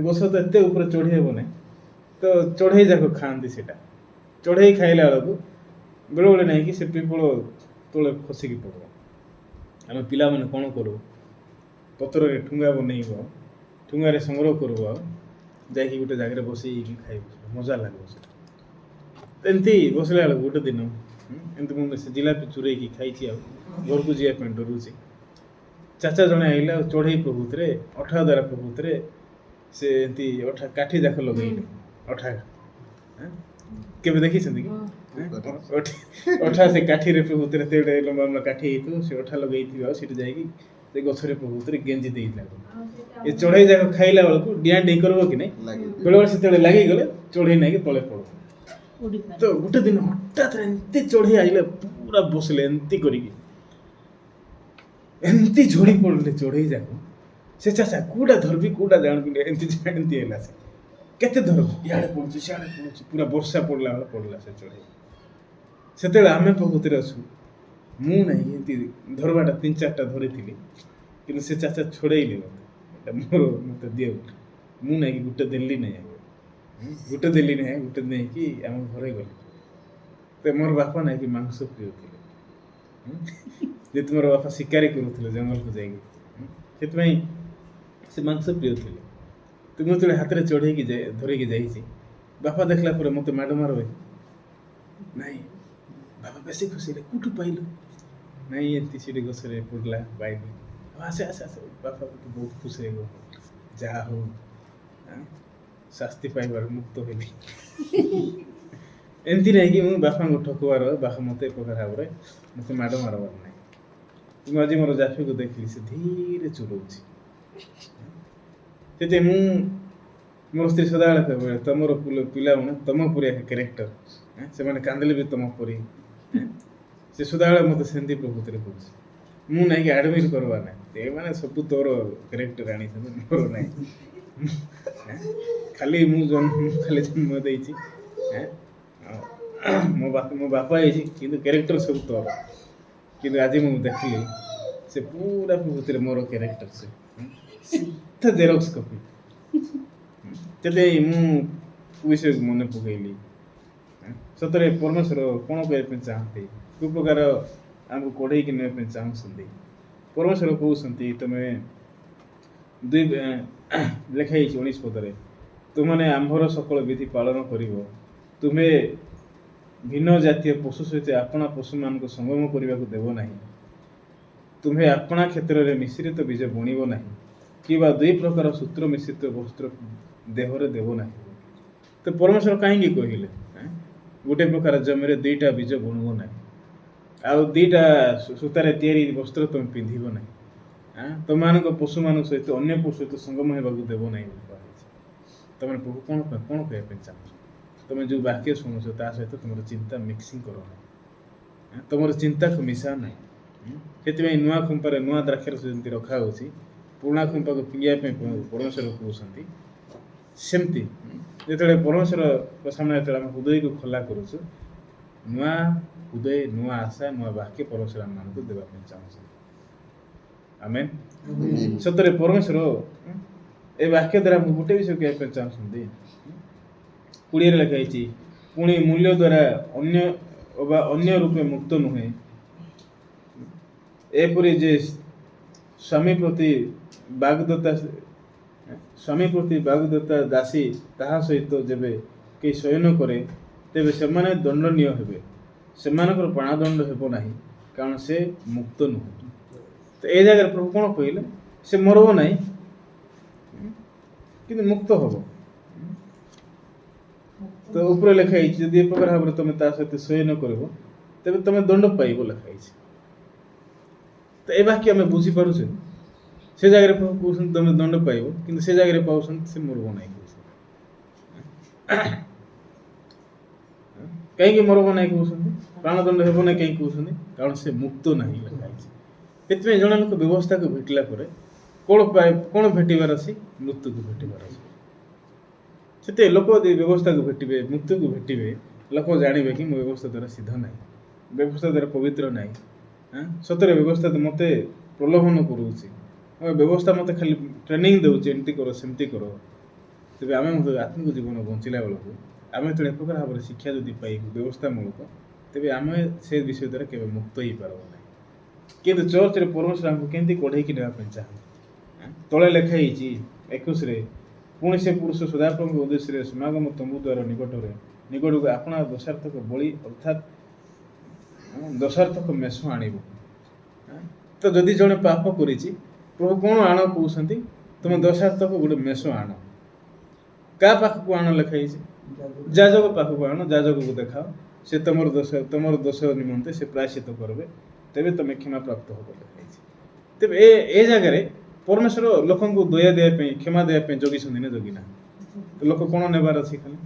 ଗଛ ତ ଏତେ ଉପରେ ଚଢ଼ି ହେବ ନାହିଁ, ତ ଚଢ଼େଇ ଯାକ ଖାଆନ୍ତି ସେଇଟା। ଚଢ଼େଇ ଖାଇଲା ବେଳକୁ ବେଳେବେଳେ ନାଇଁକି ସେ ପିପଳ ତଳେ ଖସିକି ପଡ଼ିବ। ଆମେ ପିଲାମାନେ କ'ଣ କରୁ, ପତ୍ରରେ ଠୁଙ୍ଗା ବନେଇବ, ଠୁଙ୍ଗାରେ ସଂଗ୍ରହ କରିବ, ଆଉ ଯାଇକି ଗୋଟେ ଜାଗାରେ ବସେଇକି ଖାଇବ, ମଜା ଲାଗିବ ସେଟା। ଏମିତି ବସିଲା ବେଳକୁ ଗୋଟେ ଦିନ ଏମିତି ମୁଁ ସେ ଜିଲାପି ଚୁରେଇକି ଖାଇଛି, ଆଉ ଘରକୁ ଯିବା ପାଇଁ ଡରୁଛି। ଚାଚା ଜଣେ ଆଇଲା ଆଉ ଚଢ଼େଇ ପ୍ରଭୃତିରେ, ଅଠା ଦ୍ୱାରା ପ୍ରଭୃତିରେ ସେ ଏମିତି ଅଠା କାଠି ଯାକ ଲଗେଇଲେ ଅଠା କେବେ ଦେଖିଛନ୍ତି କି? ଅଠା ସେ କାଠିରେ ପ୍ରଭୁତରେ ଏତେ ଗୋଟେ ଲମ୍ବା ଲମ୍ବା କାଠି ହେଇଥିବ, ସେ ଅଠା ଲଗେଇଥିବ, ଆଉ ସେଠି ଯାଇକି ସେ ଗଛରେ ପ୍ରଭୁତରେ ଗେଞ୍ଜି ଦେଇଥିଲା। ଏ ଚଢ଼େଇ ଯାକ ଖାଇଲା ବେଳକୁ ଡିଆଁ ଡେଇଁ କରିବ କି ନାଇଁ, ବେଳେବେଳେ ସେତେବେଳେ ଲାଗିଗଲେ ଚଢ଼େଇ ନାଇକି ତଳେ ପଡୁ। ତ ଗୋଟେ ଦିନ ହଠାତ୍ ଏମିତି ଚଢ଼େଇ ଆଇଲେ, ପୁରା ବସିଲେ ଏମିତି କରିକି, ଏମିତି ଝଡ଼ି ପଡ଼ିଲେ ଚଢ଼େଇ ଯାକ। ସେ ଚାଚା କୋଉଟା ଧରବି କୋଉଟା ଜାଣିବି ଏମିତି ହେଲା। ସେ କେତେ ଧରବି, ଇଆଡ଼େ ପଡ଼ୁଛି ସିଆଡ଼େ ପଡ଼ୁଛି, ପୁରା ବର୍ଷା ପଡ଼ିଲା ବେଳେ ପଡ଼ିଲା ସେ ଚଢ଼େଇ। ସେତେବେଳେ ଆମେ ପ୍ରକୃତିରେ ଅଛୁ, ମୁଁ ନାହିଁ ଏମିତି ଧରବାଟା 3-4ଟା ଧରିଥିଲି, କିନ୍ତୁ ସେ ଚାଚା ଛଡ଼େଇଲେ ମୋତେ ଦିଅ, ମୁଁ ନାଇଁକି ଗୋଟେ ଦେଲି ନାହିଁ, ଗୋଟେ ଦେଲି ନାହିଁ, ଗୋଟେ ନେଇକି ଆମ ଘରେ ଗଲି। ତ ମୋର ବାପା ନାଇଁକି ମାଂସ ପ୍ରିୟ ଥିଲେ, ଯେହେତୁ ମୋର ବାପା ଶିକାରୀ କରୁଥିଲେ ଜଙ୍ଗଲକୁ ଯାଇକି, ସେଥିପାଇଁ ସେ ମାଂସ ପ୍ରିୟ ଥିଲେ। ତ ମୁଁ ଯେତେବେଳେ ହାତରେ ଚଢ଼େଇକି ଧରିକି ଯାଇଛି, ବାପା ଦେଖିଲା ପରେ ମୋତେ ମାଡ଼ ମାରବେ ନାଇଁ, ବାପା ବେଶୀ ଖୁସି ହେଲେ, କୋଉଠୁ ପାଇଲୁ? ନାଇଁ ଏମିତି ସେଠି ଗଛରେ ପଡ଼ିଲା ପାଇଲି। ଆସେ ଆସେ ଆସେ, ବାପା ବହୁତ ଖୁସି ହେଇଗଲେ, ଯାହା ହଉ ଶାସ୍ତି ପାଇବାରୁ ମୁକ୍ତ ହେଲି। ଏମିତି ନାଇଁକି ମୁଁ ବାପାଙ୍କୁ ଠକିବାର, ବାପା ମୋତେ ଏ ପ୍ରକାର ଭାବରେ ମୋତେ ମାଡ଼ ମାରବାର ନାହିଁ। ମୁଁ ଆଜି ମୋର ଜାଫିକୁ ଦେଖିଲି, ସେ ଧୀରେ ଚଲଉଛି। ସେଥିପାଇଁ ମୁଁ ମୋର ସ୍ତ୍ରୀ ସଦାବେଳେ କହିବେ, ତମର ପିଲାମାନେ ତମ ପରି କ୍ୟାରେକ୍ଟର, ସେମାନେ କାନ୍ଦିଲେ ବି ତମ ପରି। ସେ ସଦାବେଳେ ମୋତେ ସେମିତି ପ୍ରକୃତିରେ କହୁଛି। ମୁଁ ନାଇଁକି ଆଡ଼ମିଟ୍ କରବା ନାହିଁ, ସେମାନେ ସବୁ ତୋର କ୍ୟାରେକ୍ଟର ଆଣିଛନ୍ତି, ମୋର ନାହିଁ। ଖାଲି ମୁଁ ଜନ୍ମ ଦେଇଛି, ମୋ ବାପା ହେଇଛି, କିନ୍ତୁ କ୍ୟାରେକ୍ଟର ସବୁ ତୋର। କିନ୍ତୁ ଆଜି ମୁଁ ଦେଖିଲି ସେ ପୁରା ପ୍ରକୃତିରେ ମୋର କ୍ୟାରେକ୍ଟର, ସେ ସିଧା ଜେରକ୍ସ କପି। ସେଥିପାଇଁ ମୁଁ ବିଷୟକୁ ମନେ ପକେଇଲି। ସତରେ ପରମେଶ୍ୱର କ'ଣ କରିବା ପାଇଁ ଚାହାନ୍ତି, କେଉଁ ପ୍ରକାର ଆମକୁ କଢ଼େଇକି ନେବା ପାଇଁ ଚାହୁଁଛନ୍ତି। ପରମେଶ୍ୱର କହୁଛନ୍ତି, ତମେ ଲେଖା ହେଇଛି 19 ପଦରେ, ତୁମମାନେ ଆମ୍ଭର ସକଳ ବିଧି ପାଳନ କରିବ, ତୁମେ ଭିନ୍ନ ଜାତୀୟ ପଶୁ ସହିତ ଆପଣା ପଶୁମାନଙ୍କୁ ସଙ୍ଗମ କରିବାକୁ ଦେବ ନାହିଁ, ତୁମେ ଆପଣା କ୍ଷେତ୍ରରେ ମିଶ୍ରିତ ବୀଜ ବୁଣିବ ନାହିଁ, କିମ୍ବା 2 ପ୍ରକାର ସୂତ୍ର ମିଶ୍ରିତ ବସ୍ତ୍ର ଦେହରେ ଦେବ ନାହିଁ। ତ ପରମେଶ୍ୱର କାହିଁକି କହିଲେ ଗୋଟେ ପ୍ରକାର ଜମିରେ 2ଟା ବୀଜ ବୁଣିବ ନାହିଁ, ଆଉ 2ଟା ସୂତାରେ ତିଆରି ବସ୍ତ୍ର ତୁମେ ପିନ୍ଧିବ ନାହିଁ, ତମମାନଙ୍କ ପଶୁମାନଙ୍କ ସହିତ ଅନ୍ୟ ପଶୁ ସହିତ ସଙ୍ଗମ ହେବାକୁ ଦେବ ନାହିଁ ବୋଲି କୁହାଯାଇଛି। ତମେ ପ୍ରଭୁ କ'ଣ କହିବା ପାଇଁ ଚାହୁଁଛ? ତମେ ଯେଉଁ ବାକ୍ୟ ଶୁଣୁଛ ତା ସହିତ ତୁମର ଚିନ୍ତା ମିକ୍ସିଂ କର ନାହିଁ, ତୁମର ଚିନ୍ତାକୁ ମିଶାଅ ନାହିଁ। ସେଥିପାଇଁ ନୂଆ ଖୁମ୍ପାରେ ନୂଆ ଦ୍ରାକ୍ଷାରସ ଯେମିତି ରଖା ହେଉଛି, ପୁରୁଣା ଖୁମ୍ପାକୁ ଫିଙ୍ଗିବା ପାଇଁ ପରମେଶ୍ୱର କହୁଛନ୍ତି। ସେମିତି ଯେତେବେଳେ ପରମେଶ୍ୱରଙ୍କ ସାମ୍ନାରେ ଯେତେବେଳେ ଆମେ ହୃଦୟକୁ ଖୋଲା କରୁଛୁ, ନୂଆ ହୃଦୟ, ନୂଆ ଆଶା, ନୂଆ ବାକ୍ୟ ପରମେଶ୍ୱର ଆମମାନଙ୍କୁ ଦେବା ପାଇଁ ଚାହୁଁଛନ୍ତି। ଆମେନ୍। ସତରେ ପରମେଶ୍ୱର ଏ ବାକ୍ୟ ଦ୍ୱାରା ମୁଁ ଗୋଟେ ବିଷୟ କହିବା ପାଇଁ ଚାହୁଁଛନ୍ତି। 20ରେ ଲେଖା ହେଇଛି, ପୁଣି ମୂଲ୍ୟ ଦ୍ୱାରା ଅନ୍ୟ ରୂପେ ମୁକ୍ତ ନୁହେଁ, ଏପରି ଯେ ସ୍ୱାମୀ ପ୍ରତି ବାଗ୍ଦତ୍ତା ଦାସୀ ତାହା ସହିତ ଯେବେ କେହି ଶୟନ କରେ, ତେବେ ସେମାନେ ଦଣ୍ଡନୀୟ ହେବେ, ସେମାନଙ୍କର ପ୍ରାଣଦଣ୍ଡ ହେବ ନାହିଁ, କାରଣ ସେ ମୁକ୍ତ ନୁହେଁ। ତ ଏ ଜାଗାରେ ପ୍ରଭୁ କ'ଣ କହିଲେ? ସେ ମରିବ ନାହିଁ, କିନ୍ତୁ ମୁକ୍ତ ହବ। ତ ଉପରେ ଲେଖା ହେଇଛି, ଯଦି ଏ ପ୍ରକାର ଭାବରେ ତମେ ତା ସହିତ ଶୟନ କରିବ, ତେବେ ତମେ ଦଣ୍ଡ ପାଇବ ଲେଖା ହେଇଛି। ତ ଏ ବାକ୍ୟ ଆମେ ବୁଝିପାରୁଛେ। ସେ ଜାଗାରେ ପ୍ରଭୁ କହୁଛନ୍ତି ତମେ ଦଣ୍ଡ ପାଇବ, କିନ୍ତୁ ସେ ଜାଗାରେ ପାଉଛନ୍ତି ସେ ମରିବ ନାହିଁ କହୁଛନ୍ତି। କାହିଁକି ମରିବ ନାହିଁ କହୁଛନ୍ତି, ପ୍ରାଣଦଣ୍ଡ ହେବ ନାହିଁ କାହିଁକି କହୁଛନ୍ତି? କାରଣ ସେ ମୁକ୍ତ ନାହିଁ ଲେଖା ହେଇଛି। ସେଥିପାଇଁ ଜଣେ ଲୋକ ବ୍ୟବସ୍ଥାକୁ ଭେଟିଲା ପରେ କ'ଣ ଭେଟିବାର ଅଛି? ମୃତ୍ୟୁକୁ ଭେଟିବାର ଅଛି। ସେଥିପାଇଁ ଲୋକ ଯଦି ବ୍ୟବସ୍ଥାକୁ ଭେଟିବେ, ମୃତ୍ୟୁକୁ ଭେଟିବେ, ଲୋକ ଜାଣିବେ କି ମୋ ବ୍ୟବସ୍ଥା ଦ୍ୱାରା ସିଦ୍ଧ ନାହିଁ, ବ୍ୟବସ୍ଥା ଦ୍ୱାରା ପବିତ୍ର ନାହିଁ। ସତରେ ବ୍ୟବସ୍ଥା ମୋତେ ପ୍ରଲୋଭନ କରୁଛି, ବ୍ୟବସ୍ଥା ମୋତେ ଖାଲି ଟ୍ରେନିଂ ଦେଉଛି, ଏମିତି କର ସେମିତି କର। ତେବେ ଆମେ ମଧ୍ୟ ଆତ୍ମିକ ଜୀବନ ବଞ୍ଚିଲା ବେଳକୁ ଆମେ ଯେତେବେଳେ ଏ ପ୍ରକାର ଭାବରେ ଶିକ୍ଷା ଯଦି ପାଇବୁ ବ୍ୟବସ୍ଥା ମୂଳକ, ତେବେ ଆମେ ସେ ବିଷୟ ଦ୍ୱାରା କେବେ ମୁକ୍ତ ହେଇପାରିବ ନାହିଁ। କିନ୍ତୁ ଚର୍ଚ୍ଚରେ ପରମେଶ୍ୱର ଆମକୁ କେମିତି କଢ଼େଇକି ନେବା ପାଇଁ ଚାହାନ୍ତି। ତଳେ ଲେଖା ହେଇଛି 21ରେ, ପୁଣି ସେ ପୁରୁଷ ସଦାପ୍ରଭୁଙ୍କ ଉଦ୍ଦେଶ୍ୟରେ ସମାଗମ ତମ୍ବୁ ଦ୍ୱାର ନିକଟକୁ ଆପଣା ଦୋଷାର୍ଥକ ବଳି ଅର୍ଥାତ୍ ଦୋଷାର୍ଥକ ମେଷ ଆଣିବ। ତ ଯଦି ଜଣେ ପାପ କରିଛି, ପ୍ରଭୁ କ'ଣ ଆଣ କହୁଛନ୍ତି? ତୁମ ଦୋଷାର୍ଥକ ଗୋଟେ ମେଷ ଆଣ। का पाखକୁ ଆଣ ଲେଖା ହେଇଛି? ଯାଜକ ପାଖକୁ ଆଣ, ଯାଜକକୁ ଦେଖାଅ, ସେ ତମର ଦୋଷ ନିମନ୍ତେ ସେ ପ୍ରାୟଶ୍ଚିତ କରିବେ, ତେବେ ତମେ କ୍ଷମା ପ୍ରାପ୍ତ ହବ ଲେଖା ହେଇଛି। ତେବେ ଏ ଜାଗାରେ ପରମେଶ୍ୱର ଲୋକଙ୍କୁ ଦୟା ଦେବା ପାଇଁ, କ୍ଷମା ଦେବା ପାଇଁ ଜଗିଛନ୍ତି ନା ଜଗି ନାହାନ୍ତି? ଲୋକ କ'ଣ ନେବାର ଅଛି? ଖାଲି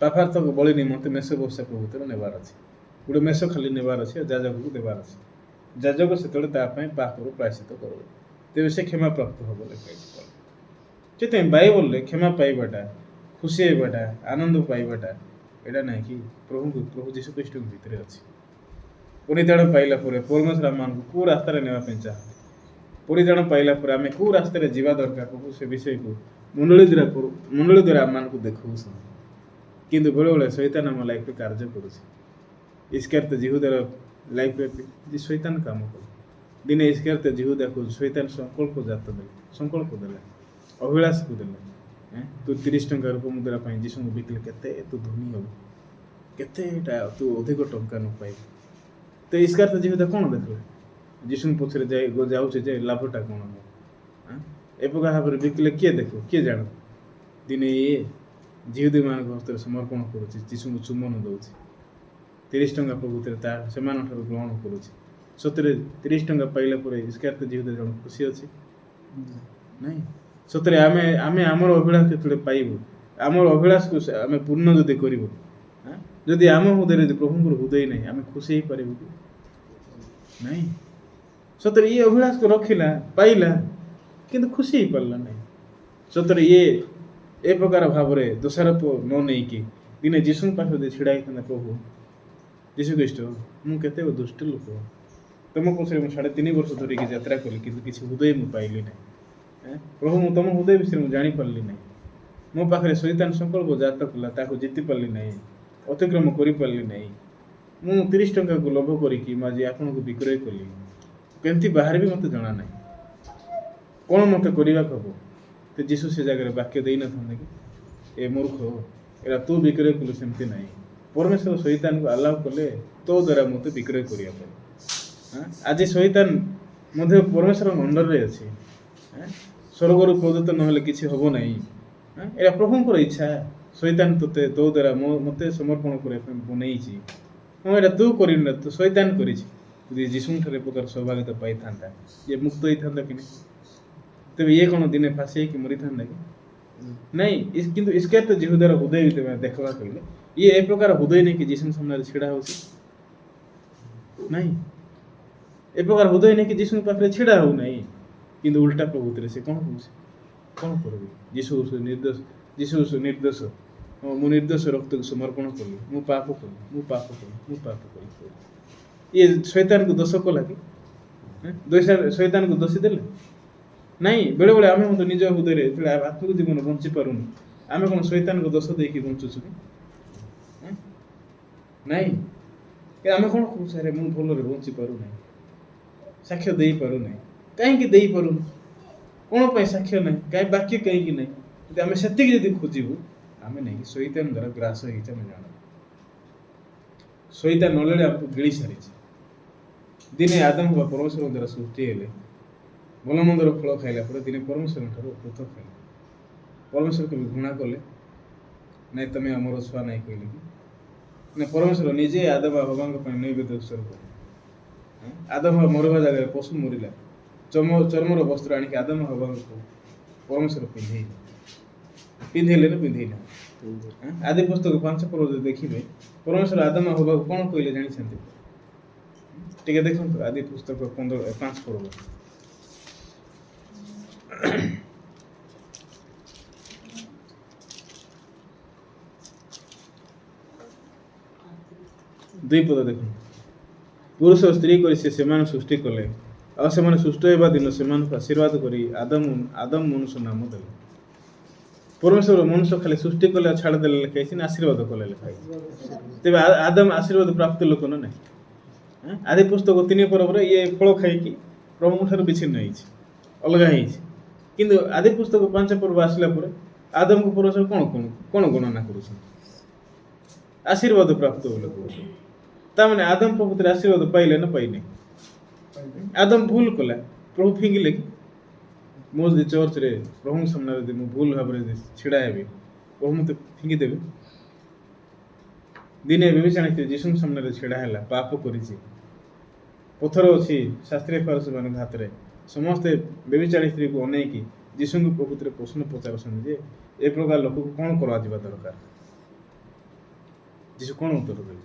ପାପାର୍ଥକ ବଳି ନିମନ୍ତେ ମେଷ ବର୍ଷା ପ୍ରଭୁତ୍ୱର ନେବାର ଅଛି। ଗୋଟେ ମେଷ ଖାଲି ନେବାର ଅଛି ଆଉ ଯାଜକକୁ ଦେବାର ଅଛି। ଯାଜକ ସେତେବେଳେ ତା ପାଇଁ ପାପରୁ ପ୍ରାୟଶ୍ଚିତ କରିବ, ତେବେ ସେ କ୍ଷମା ପ୍ରାପ୍ତ ହବ ଲେଖା ହେଇଛି। ସେଥିପାଇଁ ବାଇବଲରେ କ୍ଷମା ପାଇବାଟା, ଖୁସି ହେବାଟା, ଆନନ୍ଦ ପାଇବାଟା ଏଇଟା ନାହିଁ କି ପ୍ରଭୁ ଯୀଶୁ ଖ୍ରୀଷ୍ଟଙ୍କ ଭିତରେ ଅଛି। ପରିତ୍ରାଣ ପାଇଲା ପରେ ପରମେଶ୍ୱର ଆମମାନଙ୍କୁ କେଉଁ ରାସ୍ତାରେ ନେବା ପାଇଁ ଚାହାନ୍ତି, ପରିତ୍ରାଣ ପାଇଲା ପରେ ଆମେ କେଉଁ ରାସ୍ତାରେ ଯିବା ଦରକାର ପ୍ରଭୁ ସେ ବିଷୟକୁ ମଣ୍ଡଳୀ ଦ୍ୱାରା ଆମମାନଙ୍କୁ ଦେଖାଉଛନ୍ତି। କିନ୍ତୁ ବେଳେବେଳେ ଶୈତାନ ଆମ ଲାଇଫରେ କାର୍ଯ୍ୟ କରୁଛି। ଇସ୍କାରିୟତ ଯିହୁଦାର ଲାଇଫରେ ଶୈତାନ କାମ କରେ। ଦିନେ ଇସ୍କାରିୟତ ଯିହୁଦାକୁ ଶୈତାନ ସଂକଳ୍ପ ଦେଲା, ଅଭିଳାଷକୁ ଦେଲା। ତୁ 30 ଟଙ୍କା ରୂପ ମୁଦ୍ରା ପାଇଁ ଯୀଶୁଙ୍କୁ ବିକିଲେ କେତେ ତୁ ଧନୀ ହବୁ, କେତେଟା ତୁ ଅଧିକ ଟଙ୍କା ନ ପାଇବୁ। ତ ଇସ୍କାରିୟତ ଯିହୁଦା କ'ଣ ଦେଖିଲା? ଯୀଶୁଙ୍କ ପଛରେ ଯାଉଛି ଯେ ଲାଭଟା କ'ଣ ହେବ? ଏ ପ୍ରକାର ଭାବରେ ବିକିଲେ କିଏ ଦେଖିବ, କିଏ ଜାଣ? ଦିନେ ଇଏ ଯିହୁଦୀମାନଙ୍କ ହସ୍ତରେ ସମର୍ପଣ କରୁଛି, ଯୀଶୁଙ୍କୁ ଚୁମ୍ବନ ଦେଉଛି, 30 ଟଙ୍କା ପ୍ରଭୁତ୍ୱରେ ସେମାନଙ୍କଠାରୁ ଗ୍ରହଣ କରୁଛି। ସତରେ 30 ଟଙ୍କା ପାଇଲା ପରେ ଇସ୍କାରିୟତ ଯିହୁଦା ଜଣେ ଖୁସି ଅଛି? ନାଇଁ। ସତରେ ଆମେ ଆମର ଅଭିଳାଷ ଯେତେବେଳେ ପାଇବୁ, ଆମର ଅଭିଳାଷକୁ ଆମେ ପୂର୍ଣ୍ଣ ଯଦି କରିବୁ, ଯଦି ଆମ ହୃଦୟରେ ଯଦି ପ୍ରଭୁଙ୍କର ହୃଦୟ ନାହିଁ, ଆମେ ଖୁସି ହେଇପାରିବୁ କି? ନାଇଁ। ସତରେ ଇଏ ଅଭିଳାଷକୁ ରଖିଲା, ପାଇଲା, କିନ୍ତୁ ଖୁସି ହେଇପାରିଲା ନାହିଁ। ସତରେ ଇଏ ଏ ପ୍ରକାର ଭାବରେ ଦୋଷାରୋପ ନ ନେଇକି ଦିନେ ଯୀଶୁଙ୍କ ପାଖରେ ଯଦି ଛିଡ଼ା ହେଇଥାନ୍ତା, ପ୍ରଭୁ ଯୀଶୁ ଖ୍ରୀଷ୍ଟ ମୁଁ କେତେ ଦୁଷ୍ଟ ଲୋକ, ତମ ପଛରେ ମୁଁ 3.5 ବର୍ଷ ଧରିକି ଯାତ୍ରା କଲି, କିନ୍ତୁ କିଛି ହୃଦୟ ମୁଁ ପାଇଲି ନାହିଁ। ପ୍ରଭୁ ମୁଁ ତମ ହୃଦୟ ବିଷୟରେ ମୁଁ ଜାଣିପାରିଲି ନାହିଁ। ମୋ ପାଖରେ ଶୈତାନ ସଂକଳ୍ପ ଜାତ କଲା, ତାକୁ ଜିତି ପାରିଲି ନାହିଁ, ଅତିକ୍ରମ କରିପାରିଲି ନାହିଁ। ମୁଁ 30 ଟଙ୍କାକୁ ଲୋଭ କରିକି ମୁଁ ଆଜି ଆପଣଙ୍କୁ ବିକ୍ରୟ କଲି, କେମିତି ବାହାରିବି ମୋତେ ଜଣା ନାହିଁ। କ'ଣ ମୋତେ କରିବାକୁ ହବ? ତ ଯୀଶୁ ସେ ଜାଗାରେ ବାକ୍ୟ ଦେଇନଥାନ୍ତେ କି, ଏ ମୂର୍ଖ, ଏଇଟା ତୁ ବିକ୍ରୟ କଲୁ, ସେମିତି ନାହିଁ। ପରମେଶ୍ୱର ଶୈତାନକୁ ଆଲାଉ କଲେ ତୋ ଦ୍ୱାରା ମୋତେ ବିକ୍ରୟ କରିବା ପାଇଁ। ଆଜି ଶୈତାନ ମଧ୍ୟ ପରମେଶ୍ୱରଙ୍କ ଅଣ୍ଡରରେ ଅଛି। ସ୍ୱର୍ଗରୁ ପ୍ରଦତ୍ତ ନହେଲେ କିଛି ହେବ ନାହିଁ। ଏଇଟା ପ୍ରଭୁଙ୍କର ଇଚ୍ଛା। ଶୈତାନ ତୋ ଦ୍ୱାରା ମୋତେ ସମର୍ପଣ କରିବା ପାଇଁ ବନେଇଛି। ଏଇଟା ତୁ କରିନି, ତୁ ଶୈତାନ କରିଛି। ଯଦି ଯୀଶୁଙ୍କଠାରେ ପ୍ରକାର ସୌଭାଗ୍ୟତା ପାଇଥାନ୍ତା, ଇଏ ମୁକ୍ତ ହେଇଥାନ୍ତା କି ନାହିଁ? ତେବେ ଇଏ କ'ଣ ଦିନେ ଫାଶୀ ହେଇକି ମରିଥାନ୍ତା କି? ନାଇଁ। କିନ୍ତୁ ଇସ୍କାରିୟତ ଯିହୁଦାର ହୃଦୟ ଦେଖିବା କହିଲେ, ଇଏ ଏ ପ୍ରକାର ହୃଦୟ ନେଇକି ଯୀଶୁଙ୍କ ସାମ୍ନାରେ ଛିଡ଼ା ହେଉଛି? ନାଇଁ। ଏ ପ୍ରକାର ହୃଦୟ ନେଇକି ଯୀଶୁଙ୍କ ପାଖରେ ଛିଡ଼ା ହେଉନାହିଁ, କିନ୍ତୁ ଉଲ୍ଟା ପ୍ରଭୁତ୍ୱରେ ସେ କ'ଣ କହୁଛି? କ'ଣ କରିବି? ଯୀଶୁ ନିର୍ଦ୍ଦୋଷ, ମୁଁ ନିର୍ଦ୍ଦୋଷ ରକ୍ତକୁ ସମର୍ପଣ କଲି, ମୁଁ ପାପ କଲି। ଇଏ ଶୈତାନକୁ ଦୋଷ କଲା କି? ଶୈତାନକୁ ଦୋଷୀ ଦେଲେ? ନାଇଁ। ବେଳେବେଳେ ଆମେ ମଧ୍ୟ ନିଜ ହୃଦୟରେ ଆତ୍ମିକ ଜୀବନ ବଞ୍ଚି ପାରୁନୁ, ଆମେ କ'ଣ ଶୈତାନକୁ ଦୋଷ ଦେଇକି ବଞ୍ଚୁଛୁ କି? ନାଇଁ। ଆମେ କ'ଣ କହୁଛୁ? ଆରେ ମୁଁ ଭଲରେ ବଞ୍ଚି ପାରୁନାହିଁ, ସାକ୍ଷ୍ୟ ଦେଇପାରୁନାହିଁ। କାହିଁକି ଦେଇପାରୁନୁ? କ'ଣ ପାଇଁ ସାକ୍ଷ୍ୟ ନାହିଁ? ବାକ୍ୟ କାହିଁକି ନାହିଁ? ଯଦି ଆମେ ସେତିକି ଯଦି ଖୋଜିବୁ, ଆମେ ନେଇକି ଶୈତାନ ଦ୍ୱାରା ଗ୍ରାସ ହେଇଛି, ଆମେ ଜାଣୁ। ଶୈତାନ ଅଲରେଡି ଆମକୁ ଗିଳି ସାରିଛି। ଦିନେ ଆଦମ ବା ପରମେଶ୍ୱରଙ୍କ ଦ୍ୱାରା ସୃଷ୍ଟି ହେଲେ, ଭଲ ମନ୍ଦର ଫଳ ଖାଇଲା ପରେ ଦିନେ ପରମେଶ୍ୱରଙ୍କ ଠାରୁ ପୃଥକ ହେଲେ। ପରମେଶ୍ୱର କେବେ ଘୃଣା କଲେ? ନାଇଁ, ତମେ ଆମର ଛୁଆ ନାହିଁ କହିଲେ କି? ନା ପରମେଶ୍ୱର ନିଜେ ଆଦମ ହବାଙ୍କ ପାଇଁ ନୈବେଦ୍ୟ ଉତ୍ସର୍ଗ କଲେ। ଆଦମ ମରିବା ଜାଗାରେ ପଶୁ ମରିଲା, ଚର୍ମର ବସ୍ତ୍ର ଆଣିକି ଆଦମ ହବାଙ୍କୁ ପରମେଶ୍ୱର ପିନ୍ଧେଇଲେ ନା ପିନ୍ଧେଇଲା? ଆଦି ପୁସ୍ତକ 5 ପର୍ବ ଯଦି ଦେଖିବେ, ପରମେଶ୍ୱର ଆଦମ ହବାକୁ କ'ଣ କହିଲେ ଜାଣିଛନ୍ତି? ଟିକେ ଦେଖନ୍ତୁ ଆଦି ପୁସ୍ତକ 5 ପର୍ବ। ଦୁଇ ପଦ ଦେଖନ୍ତୁ। ପୁରୁଷ ଓ ସ୍ତ୍ରୀ କରି ସେ ସେମାନଙ୍କୁ ସୃଷ୍ଟି କଲେ, ଆଉ ସେମାନେ ସୃଷ୍ଟ ହେବା ଦିନ ସେମାନଙ୍କୁ ଆଶୀର୍ବାଦ କରି ଆଦମ ମନୁଷ୍ୟ ନାମ ଦେଲେ। ପରମେଶ୍ୱର ମନୁଷ୍ୟ ଖାଲି ସୃଷ୍ଟି କଲେ ଆଉ ଛାଡ଼ିଦେଲେ ଲେଖା ହେଇଛି ନା ଆଶୀର୍ବାଦ କଲେ ଲେଖା ହେଇଛି? ତେବେ ଆଦମ ଆଶୀର୍ବାଦ ପ୍ରାପ୍ତ ଲୋକ ନା ନାହିଁ? ଆଦି ପୁସ୍ତକ 3 ପର୍ବରେ ଇଏ ଫଳ ଖାଇକି ପ୍ରଭୁଙ୍କ ଠାରୁ ବିଚ୍ଛିନ୍ନ ହେଇଛି, ଅଲଗା ହେଇଛି। କିନ୍ତୁ ଆଦି ପୁସ୍ତକ 5 ପର୍ବ ଆସିଲା ପରେ ଆଦମକୁ ପରମେଶ୍ୱର କ'ଣ ଗଣନା କରୁଛନ୍ତି? ଆଶୀର୍ବାଦ ପ୍ରାପ୍ତ ବୋଲି କହୁଛନ୍ତି। ତାମାନେ ଆଦମ ପ୍ରଭୁତ୍ୱରେ ଆଶୀର୍ବାଦ ପାଇଲେ ନା ପାଇଲେ? ଆଦମ ଭୁଲ କଲା, ପ୍ରଭୁ ଫିଙ୍ଗିଲେ କି? ମୁଁ ଯଦି ଚର୍ଚ୍ଚରେ ପ୍ରଭୁଙ୍କ ସାମ୍ନାରେ ଯଦି ମୁଁ ଭୁଲ ଭାବରେ ଯଦି ଛିଡ଼ା ହେବି ପ୍ରଭୁ ମୋତେ ଫିଙ୍ଗିଦେବେ। ଦିନେ ବିବେଚନା ସ୍ତ୍ରୀ ଯୀଶୁଙ୍କ ସାମ୍ନାରେ ଛିଡ଼ା ହେଲା, ପାପ କରିଛି, ପଥର ଅଛି ଶାସ୍ତ୍ରୀୟ ଫାରିସୀମାନଙ୍କ ହାତରେ। ସମସ୍ତେ ବ୍ୟଭିଚାରୀ ସ୍ତ୍ରୀକୁ ଅନେଇକି ଯୀଶୁଙ୍କୁ ପ୍ରକୃତିରେ ପ୍ରଶ୍ନ ପଚାରୁଛନ୍ତି ଯେ ଏ ପ୍ରକାର ଲୋକକୁ କ'ଣ କରାଯିବା ଦରକାର। ଯୀଶୁ କ'ଣ ଉତ୍ତର ଦେଲେ?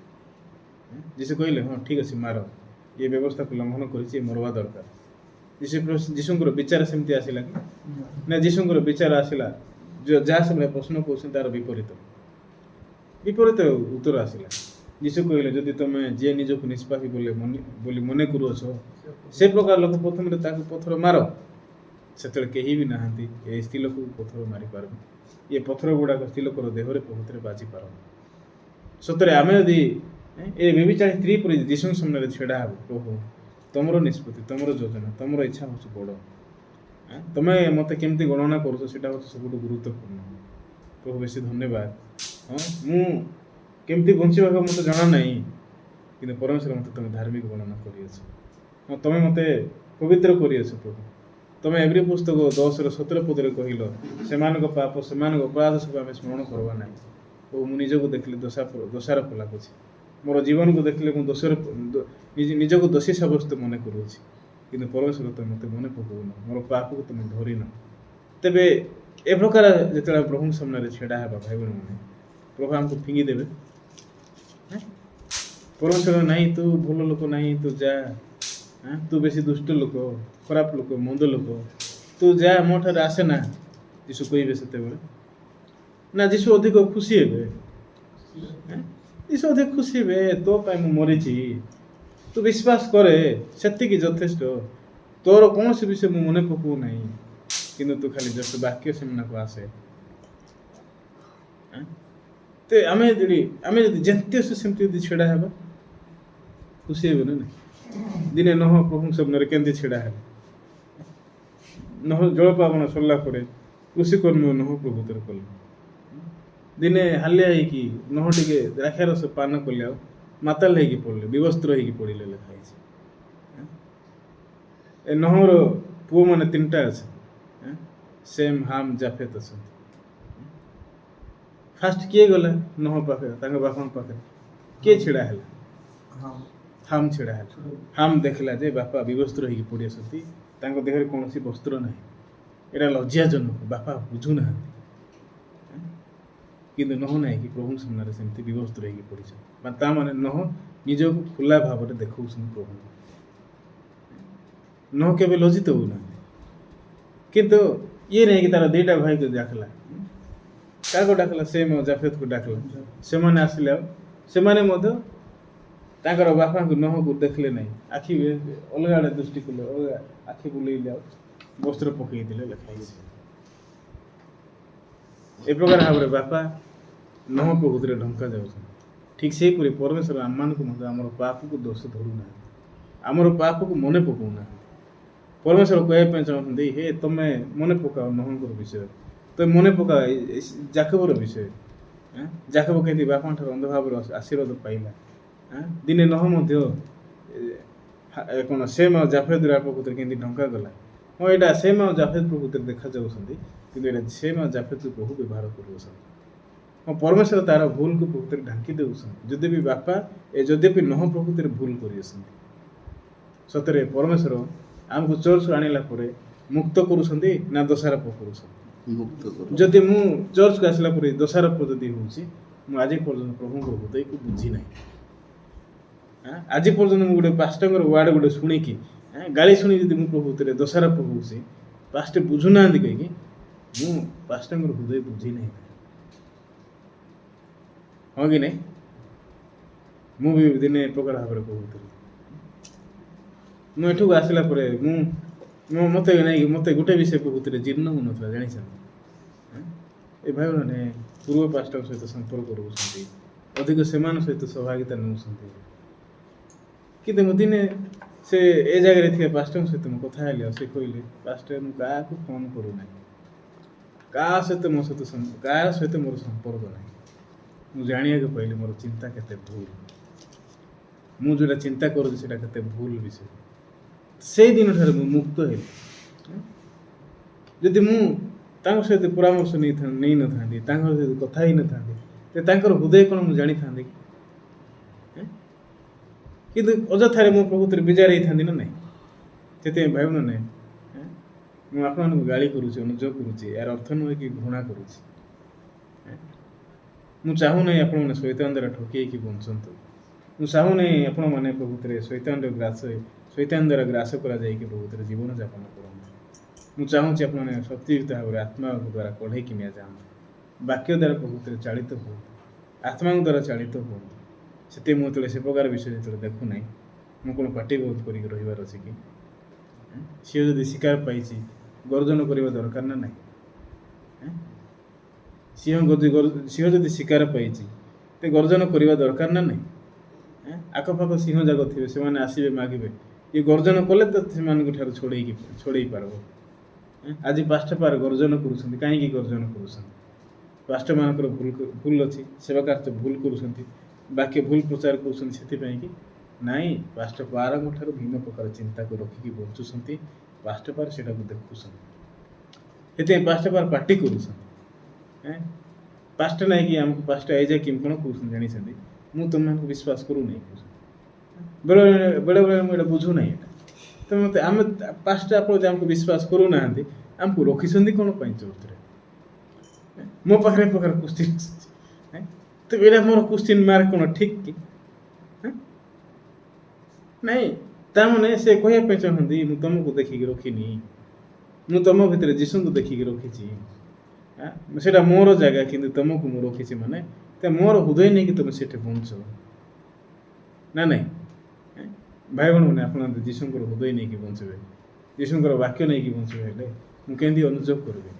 ଯୀଶୁ କହିଲେ ହଁ ଠିକ୍ ଅଛି, ମାର, ଏ ବ୍ୟବସ୍ଥାକୁ ଲଙ୍ଘନ କରିଛି, ମରବା ଦରକାର। ଯୀଶୁଙ୍କର ବିଚାର ସେମିତି ଆସିଲା କି ନା? ଯୀଶୁଙ୍କର ବିଚାର ଆସିଲା ଯାହା ସେମାନେ ପ୍ରଶ୍ନ କରୁଛନ୍ତି ତାର ବିପରୀତ ଉତ୍ତର ଆସିଲା। ଯୀଶୁ କହିଲେ ଯଦି ତମେ ଯିଏ ନିଜକୁ ନିଷ୍ପାପୀ ବୋଲି ମନେ କରୁଅଛ ସେ ପ୍ରକାର ଲୋକ ପ୍ରଥମରେ ତାକୁ ପଥର ମାର। ସେତେବେଳେ କେହି ବି ନାହାନ୍ତି ଏ ସ୍ତ୍ରୀ ଲୋକକୁ ପଥର ମାରିପାରବେ। ଏ ପଥର ଗୁଡ଼ାକ ସ୍ତ୍ରୀ ଲୋକର ଦେହରେ ପ୍ରକୃତିରେ ବାଜିପାରବ। ସତରେ ଆମେ ଯଦି ଏ ବ୍ୟଭିଚାରୀ ସ୍ତ୍ରୀ ପରି ଯୀଶୁଙ୍କ ସାମ୍ନାରେ ଛିଡ଼ା ହେବ, ପ୍ରଭୁ ତମର ନିଷ୍ପତ୍ତି, ତମର ଯୋଜନା, ତମର ଇଚ୍ଛା ହେଉଛି ବଡ଼। ତମେ ମୋତେ କେମିତି ଗଣନା କରୁଛ ସେଇଟା ହେଉଛି ସବୁଠୁ ଗୁରୁତ୍ୱପୂର୍ଣ୍ଣ। ପ୍ରଭୁ ବେଶୀ ଧନ୍ୟବାଦ। ମୁଁ କେମିତି ବଞ୍ଚିବାକୁ ମୋତେ ଜଣା ନାହିଁ, କିନ୍ତୁ ପରମେଶ୍ୱର ମୋତେ ତମେ ଧାର୍ମିକ ଗଣନା କରିଅଛ। ତମେ ମୋତେ ପବିତ୍ର କରିଅଛ ପ୍ରଭୁ। ତମେ ଏଭ୍ରି ପୁସ୍ତକ 10:17 ପଦରେ କହିଲ ସେମାନଙ୍କ ପାପ ସେମାନଙ୍କ ଅପରାଧ ସବୁ ଆମେ ସ୍ମରଣ କରିବା ନାହିଁ। ପ୍ରଭୁ ମୁଁ ନିଜକୁ ଦେଖିଲେ ଦୋଷାରୋପ ଲାଗୁଛି। ମୋର ଜୀବନକୁ ଦେଖିଲେ ମୁଁ ନିଜକୁ ଦୋଷୀ ସାବ୍ୟସ୍ତ ମନେ କରୁଅଛି, କିନ୍ତୁ ପରମେଶ୍ୱର ତମେ ମୋତେ ମନେ ପକାଉନ, ମୋର ପାପକୁ ତମେ ଧରିନ। ତେବେ ଏ ପ୍ରକାର ଯେତେବେଳେ ପ୍ରଭୁଙ୍କ ସାମ୍ନାରେ ଛିଡ଼ା ହେବା ଭାଇ ଭଉଣୀମାନେ, ପ୍ରଭୁ ଆମକୁ ଫିଙ୍ଗିଦେବେ। ପରମେଶ୍ୱର ନାହିଁ ତୁ ଭଲ ଲୋକ ନାହିଁ, ତୁ ଯା, ତୁ ବେଶୀ ଦୁଷ୍ଟ ଲୋକ, ଖରାପ ଲୋକ, ମନ୍ଦ ଲୋକ, ତୁ ଯା, ମୋ ଠାରେ ଆସେ ନା। ଯୀଶୁ କହିବେ ସେତେବେଳେ ନା, ଯୀଶୁ ଅଧିକ ଖୁସି ହେବେ। ଯୀଶୁ ଅଧିକ ଖୁସି ହେବେ, ତୋ ପାଇଁ ମୁଁ ମରିଛି, ତୁ ବିଶ୍ୱାସ କରେ, ସେତିକି ଯଥେଷ୍ଟ। ତୋର କୌଣସି ବିଷୟ ମୁଁ ମନେ ପକାଉ ନାହିଁ, କିନ୍ତୁ ତୁ ଖାଲି ଜଷ୍ଟ ବାକ୍ୟ ସେମାନଙ୍କୁ ଆସେ। ତ ଆମେ ଯଦି ଯେମିତି ଅଛୁ ସେମିତି ଯଦି ଛିଡ଼ା ହେବା, ଖୁସି ହେବେ ନା ନାହିଁ? ଦିନେ ନହ ପ୍ରଭୁଙ୍କ ସାମ୍ନାରେ କେମିତି ଛିଡ଼ା ହେବେ? ନହ ଜଳପାବନ ସରିଲା ପରେ କୃଷିକର୍ମ ନହ ପ୍ରକୃତରେ କଲେ। ଦିନେ ହାଲିଆ ହେଇକି ନହ ଟିକେ ଦ୍ରାକ୍ଷାରସ ପାନ କଲେ, ଆଉ ମାତାଲ ହେଇକି ପଡ଼ିଲେ, ବିବସ୍ତ୍ର ହେଇକି ପଡ଼ିଲେ ଲେଖା ହେଇଛି। ଏ ନହର ପୁଅମାନେ 3ଟା ଅଛି, ସେମ୍, ହାମ୍, ଜାଫେତ ଅଛନ୍ତି। ଫାଷ୍ଟ କିଏ ଗଲା ନହ ପାଖରେ, ତାଙ୍କ ବାପାଙ୍କ ପାଖରେ କିଏ ଛିଡ଼ା ହେଲା? ହାମ୍ ଛିଡ଼ା ହେଲା। ହାମ୍ ଦେଖିଲା ଯେ ବାପା ବିବସ୍ତ୍ର ହେଇକି ପଡ଼ି ଅଛନ୍ତି, ତାଙ୍କ ଦେହରେ କୌଣସି ବସ୍ତ୍ର ନାହିଁ। ଏଇଟା ଲଜ୍ଜାଜନକ, ବାପା ବୁଝୁନାହାନ୍ତି। କିନ୍ତୁ ନହ ନାହିଁ କି ପ୍ରଭୁଙ୍କ ସାମ୍ନାରେ ସେମିତି ବିବସ୍ତ୍ର ହେଇକି ପଡ଼ିଛନ୍ତି। ତା ମାନେ ନହ ନିଜକୁ ଖୋଲା ଭାବରେ ଦେଖାଉଛନ୍ତି ପ୍ରଭୁଙ୍କୁ। ନହ କେବେ ଲଜ୍ଜିତ ହଉନାହାନ୍ତି। କିନ୍ତୁ ଇଏ ନେଇକି ତାର 2ଟା ଭାଇକୁ ଡାକିଲା। କାହାକୁ ଡାକିଲା? ସେମ୍ ଆଉ ଜାଫେତକୁ ଡାକିଲା। ସେମାନେ ଆସିଲେ, ଆଉ ସେମାନେ ମଧ୍ୟ ତାଙ୍କର ବାପାଙ୍କୁ ନହକୁ ଦେଖିଲେ ନାହିଁ, ଆଖି ଅଲଗା ଆଡ଼େ ଦୃଷ୍ଟି କଲେ, ଅଲଗା ଆଖି ବୁଲେଇଲେ, ଆଉ ବସ୍ତ୍ର ପକେଇ ଦେଲେ ଲେଖା ହେଇଛି। ଏ ପ୍ରକାର ଭାବରେ ବାପା ନହ ପ୍ରକୃତିରେ ଢଙ୍କା ଯାଉଛନ୍ତି। ଠିକ୍ ସେହିପରି ପରମେଶ୍ୱର ଆମମାନଙ୍କୁ ମଧ୍ୟ ଆମର ପାପକୁ ଦୋଷ ଧରୁନାହାନ୍ତି, ଆମର ପାପକୁ ମନେ ପକାଉନାହାନ୍ତି। ପରମେଶ୍ୱର କହିବା ପାଇଁ ଚାହୁଁଛନ୍ତି, ହେ ତମେ ମନେ ପକାଅ ନହଙ୍କର ବିଷୟ, ତମେ ମନେ ପକାଅ ଜାକବର ବିଷୟ। ଜାକବ କେମିତି ବାପାଙ୍କ ଠାରୁ ଅନ୍ଧ ଭାବରେ ଆଶୀର୍ବାଦ ପାଇଲା। ଦିନେ ନହ ମଧ୍ୟ କ'ଣ ସେମ୍ ଆଉ ଜାଫେତ ପ୍ରକୃତିରେ କେମିତି ଢଙ୍କା ଗଲା। ହଁ, ଏଇଟା ସେମ୍ ଆଉ ଜାଫେତ ପ୍ରକୃତିରେ ଦେଖାଯାଉଛନ୍ତି, କିନ୍ତୁ ଏଇଟା ସେମ୍ ଆଉ ଜାଫେତକୁ ବହୁ ବ୍ୟବହାର କରୁଅଛନ୍ତି। ହଁ, ପରମେଶ୍ୱର ତାର ଭୁଲକୁ ପ୍ରକୃତିରେ ଢାଙ୍କି ଦେଉଛନ୍ତି। ଯଦି ବି ନହ ପ୍ରକୃତିରେ ଭୁଲ କରିଅଛନ୍ତି, ସତରେ ପରମେଶ୍ୱର ଆମକୁ ଚର୍ଚ୍ଚରୁ ଆଣିଲା ପରେ ମୁକ୍ତ କରୁଛନ୍ତି ନା ଦୋଷାରୋପ କରୁଛନ୍ତି? ଯଦି ମୁଁ ଚର୍ଚ୍ଚକୁ ଆସିଲା ପରେ ଦୋଷାରୋପ ଯଦି ହେଉଛି, ମୁଁ ଆଜି ପର୍ଯ୍ୟନ୍ତ ପ୍ରଭୁଙ୍କର ହୃଦୟକୁ ବୁଝି ନାହିଁ। ଆଜି ପର୍ଯ୍ୟନ୍ତ ମୁଁ ଗୋଟେ ପାଷ୍ଟରଙ୍କର ୱାର୍ଡ଼ ଗୋଟେ ଶୁଣିକି ଗାଳି ଶୁଣି ଯଦି ମୁଁ ପ୍ରଭୁତରେ ଦୋଷାରୋପ ହେଉଛି, ପାଷ୍ଟର ବୁଝୁନାହାନ୍ତି କହିକି, ମୁଁ ପାଷ୍ଟରଙ୍କର ହୃଦୟ ବୁଝି ନାହିଁ। ହଁ କି ନାହିଁ? ମୁଁ ବି ଦିନେ ଏ ପ୍ରକାର ଭାବରେ କହୁଥିଲି। ମୁଁ ଏଠୁକୁ ଆସିଲା ପରେ ମୋତେ ଗୋଟେ ବିଷୟ ପ୍ରଭୁତରେ ଜୀର୍ଣ୍ଣ ହେଉନଥିଲା, ଜାଣିଛନ୍ତି? ଏ ଭାଇମାନେ ପୂର୍ବ ପାଷ୍ଟରଙ୍କ ସହିତ ସମ୍ପର୍କ ରହୁଛନ୍ତି, ଅଧିକ ସେମାନଙ୍କ ସହିତ ସହଭାଗିତା ନେଉଛନ୍ତି। କିନ୍ତୁ ମୁଁ ଦିନେ ସେ ଏ ଜାଗାରେ ଥିବା ପାଷ୍ଟରଙ୍କ ସହିତ ମୁଁ କଥା ହେଲି, ଆଉ ସେ କହିଲେ, ପାଷ୍ଟର ମୁଁ କାହାକୁ ଫୋନ୍ କରୁନାହିଁ, କାହା ସହିତ ମୋର ସମ୍ପର୍କ ନାହିଁ। ମୁଁ ଜାଣିବାକୁ ପାଇଲି ମୋର ଚିନ୍ତା କେତେ ଭୁଲ, ମୁଁ ଯେଉଁଟା ଚିନ୍ତା କରୁଛି ସେଇଟା କେତେ ଭୁଲ ବିଷୟ। ସେଇ ଦିନଠାରୁ ମୁଁ ମୁକ୍ତ ହେଲି। ଯଦି ମୁଁ ତାଙ୍କ ସହିତ ପରାମର୍ଶ ନେଇନଥାନ୍ତି, ତାଙ୍କ ସହିତ କଥା ହେଇନଥାନ୍ତି, ତ ତାଙ୍କର ହୃଦୟ କ'ଣ ମୁଁ ଜାଣିଥାନ୍ତି କି? କିନ୍ତୁ ଅଯଥାରେ ମୁଁ ପ୍ରକୃତିରେ ବିଜାର ହେଇଥାନ୍ତି ନା ନାହିଁ। ସେଥିପାଇଁ ଭାଇବ ନା ନାହିଁ, ମୁଁ ଆପଣମାନଙ୍କୁ ଗାଳି କରୁଛି, ଅନୁଯୋଗ କରୁଛି, ଏହାର ଅର୍ଥ ନୁହେଁ କି ଘୃଣା କରୁଛି। ମୁଁ ଚାହୁଁନାହିଁ ଆପଣମାନେ ଶୈତାନ ଦ୍ୱାରା ଠକି ହେଇକି ବଞ୍ଚନ୍ତୁ। ମୁଁ ଚାହୁଁନାହିଁ ଆପଣମାନେ ପ୍ରକୃତିରେ ଶୈତାନ ଦ୍ୱାରା ଗ୍ରାସ କରାଯାଇକି ପ୍ରକୃତିରେ ଜୀବନଯାପନ କରନ୍ତୁ। ମୁଁ ଚାହୁଁଛି ଆପଣମାନେ ସତ୍ୟଯୁକ୍ତ ଭାବରେ ଆତ୍ମା ଦ୍ୱାରା କଢ଼େଇକି ନିଆଯାଆନ୍ତୁ, ବାକ୍ୟ ଦ୍ୱାରା ପ୍ରକୃତିରେ ଚାଳିତ ହୁଅନ୍ତୁ, ଆତ୍ମାଙ୍କ ଦ୍ୱାରା ଚାଳିତ ହୁଅନ୍ତୁ। ସେଥିପାଇଁ ମୁଁ ଯେତେବେଳେ ସେ ପ୍ରକାର ବିଷୟ ଯେତେବେଳେ ଦେଖୁନାହିଁ, ମୁଁ କ'ଣ ପାଟି ବହୁତ କରିକି ରହିବାର ଅଛି କି? ସିଏ ଯଦି ଶିକାର ପାଇଛି ଗର୍ଜନ କରିବା ଦରକାର ନା ନାହିଁ? ସିଂହ ଯଦି ଶିକାର ପାଇଛି ତ ଗର୍ଜନ କରିବା ଦରକାର ନା ନାହିଁ? ଆଖପାଖ ସିଂହ ଯାକ ଥିବେ, ସେମାନେ ଆସିବେ ମାଗିବେ, ଇଏ ଗର୍ଜନ କଲେ ତ ସେମାନଙ୍କ ଠାରୁ ଛଡ଼େଇ ପାରିବ। ଆଜି ପାଷ୍ଟର ଗର୍ଜନ କରୁଛନ୍ତି, କାହିଁକି ଗର୍ଜନ କରୁଛନ୍ତି? ପାଷ୍ଟରମାନଙ୍କର ଭୁଲ ଅଛି, ସେବାକାର୍ତ୍ତ ଭୁଲ କରୁଛନ୍ତି, ବାକ୍ୟ ଭୁଲ ପ୍ରଚାର କରୁଛନ୍ତି। ସେଥିପାଇଁ କି ନାଇଁ, ପାଷ୍ଟର ପାରଙ୍କ ଠାରୁ ଭିନ୍ନ ପ୍ରକାର ଚିନ୍ତାକୁ ରଖିକି ବଞ୍ଚୁଛନ୍ତି। ପାଷ୍ଟର ପାର ସେଟାକୁ ଦେଖୁଛନ୍ତି, ସେଥିପାଇଁ ପାଷ୍ଟର ପାର ପାର୍ଟି କରୁଛନ୍ତି। ପାଷ୍ଟର ନାଇଁକି ଆମକୁ ପାଷ୍ଟର ଆଇଜା କେମିତି କ'ଣ କହୁଛନ୍ତି ଜାଣିଛନ୍ତି? ମୁଁ ତୁମମାନଙ୍କୁ ବିଶ୍ୱାସ କରୁନାହିଁ କହୁଛନ୍ତି। ବେଳେବେଳେ ମୁଁ ଏଇଟା ବୁଝୁନାହିଁ। ତ ଆମେ ପାଷ୍ଟର ଆପଣ ଯଦି ଆମକୁ ବିଶ୍ୱାସ କରୁନାହାନ୍ତି, ଆମକୁ ରଖିଛନ୍ତି କ'ଣ ପାଇଁ ଚର୍ଚ୍ଚରେ? ମୋ ପାଖରେ ଏ ପ୍ରକାର କ୍ୱେଶ୍ଚିନ୍ ଆସୁଛି। ତ ଏଇଟା ମୋର କ୍ୱେଶ୍ଚିନ୍ ମାର୍କ କ'ଣ ଠିକ୍ କି? ନାଇଁ, ତାମାନେ ସେ କହିବା ପାଇଁ ଚାହୁଁଛନ୍ତି ମୁଁ ତୁମକୁ ଦେଖିକି ରଖିନି, ମୁଁ ତୁମ ଭିତରେ ଯୀଶୁଙ୍କୁ ଦେଖିକି ରଖିଛି। ସେଇଟା ମୋର ଜାଗା, କିନ୍ତୁ ତୁମକୁ ମୁଁ ରଖିଛି ମାନେ ତ ମୋର ହୃଦୟ ନେଇକି ତୁମେ ସେଠି ବଞ୍ଚ ନା ନାଇଁ? ଭାଇ ଭଉଣୀମାନେ, ଆପଣ ଯୀଶୁଙ୍କର ହୃଦୟ ନେଇକି ବଞ୍ଚିବେ, ଯୀଶୁଙ୍କର ବାକ୍ୟ ନେଇକି ବଞ୍ଚିବେ, ହେଲେ ମୁଁ କେମିତି ଅନୁଯୋଗ କରିବି?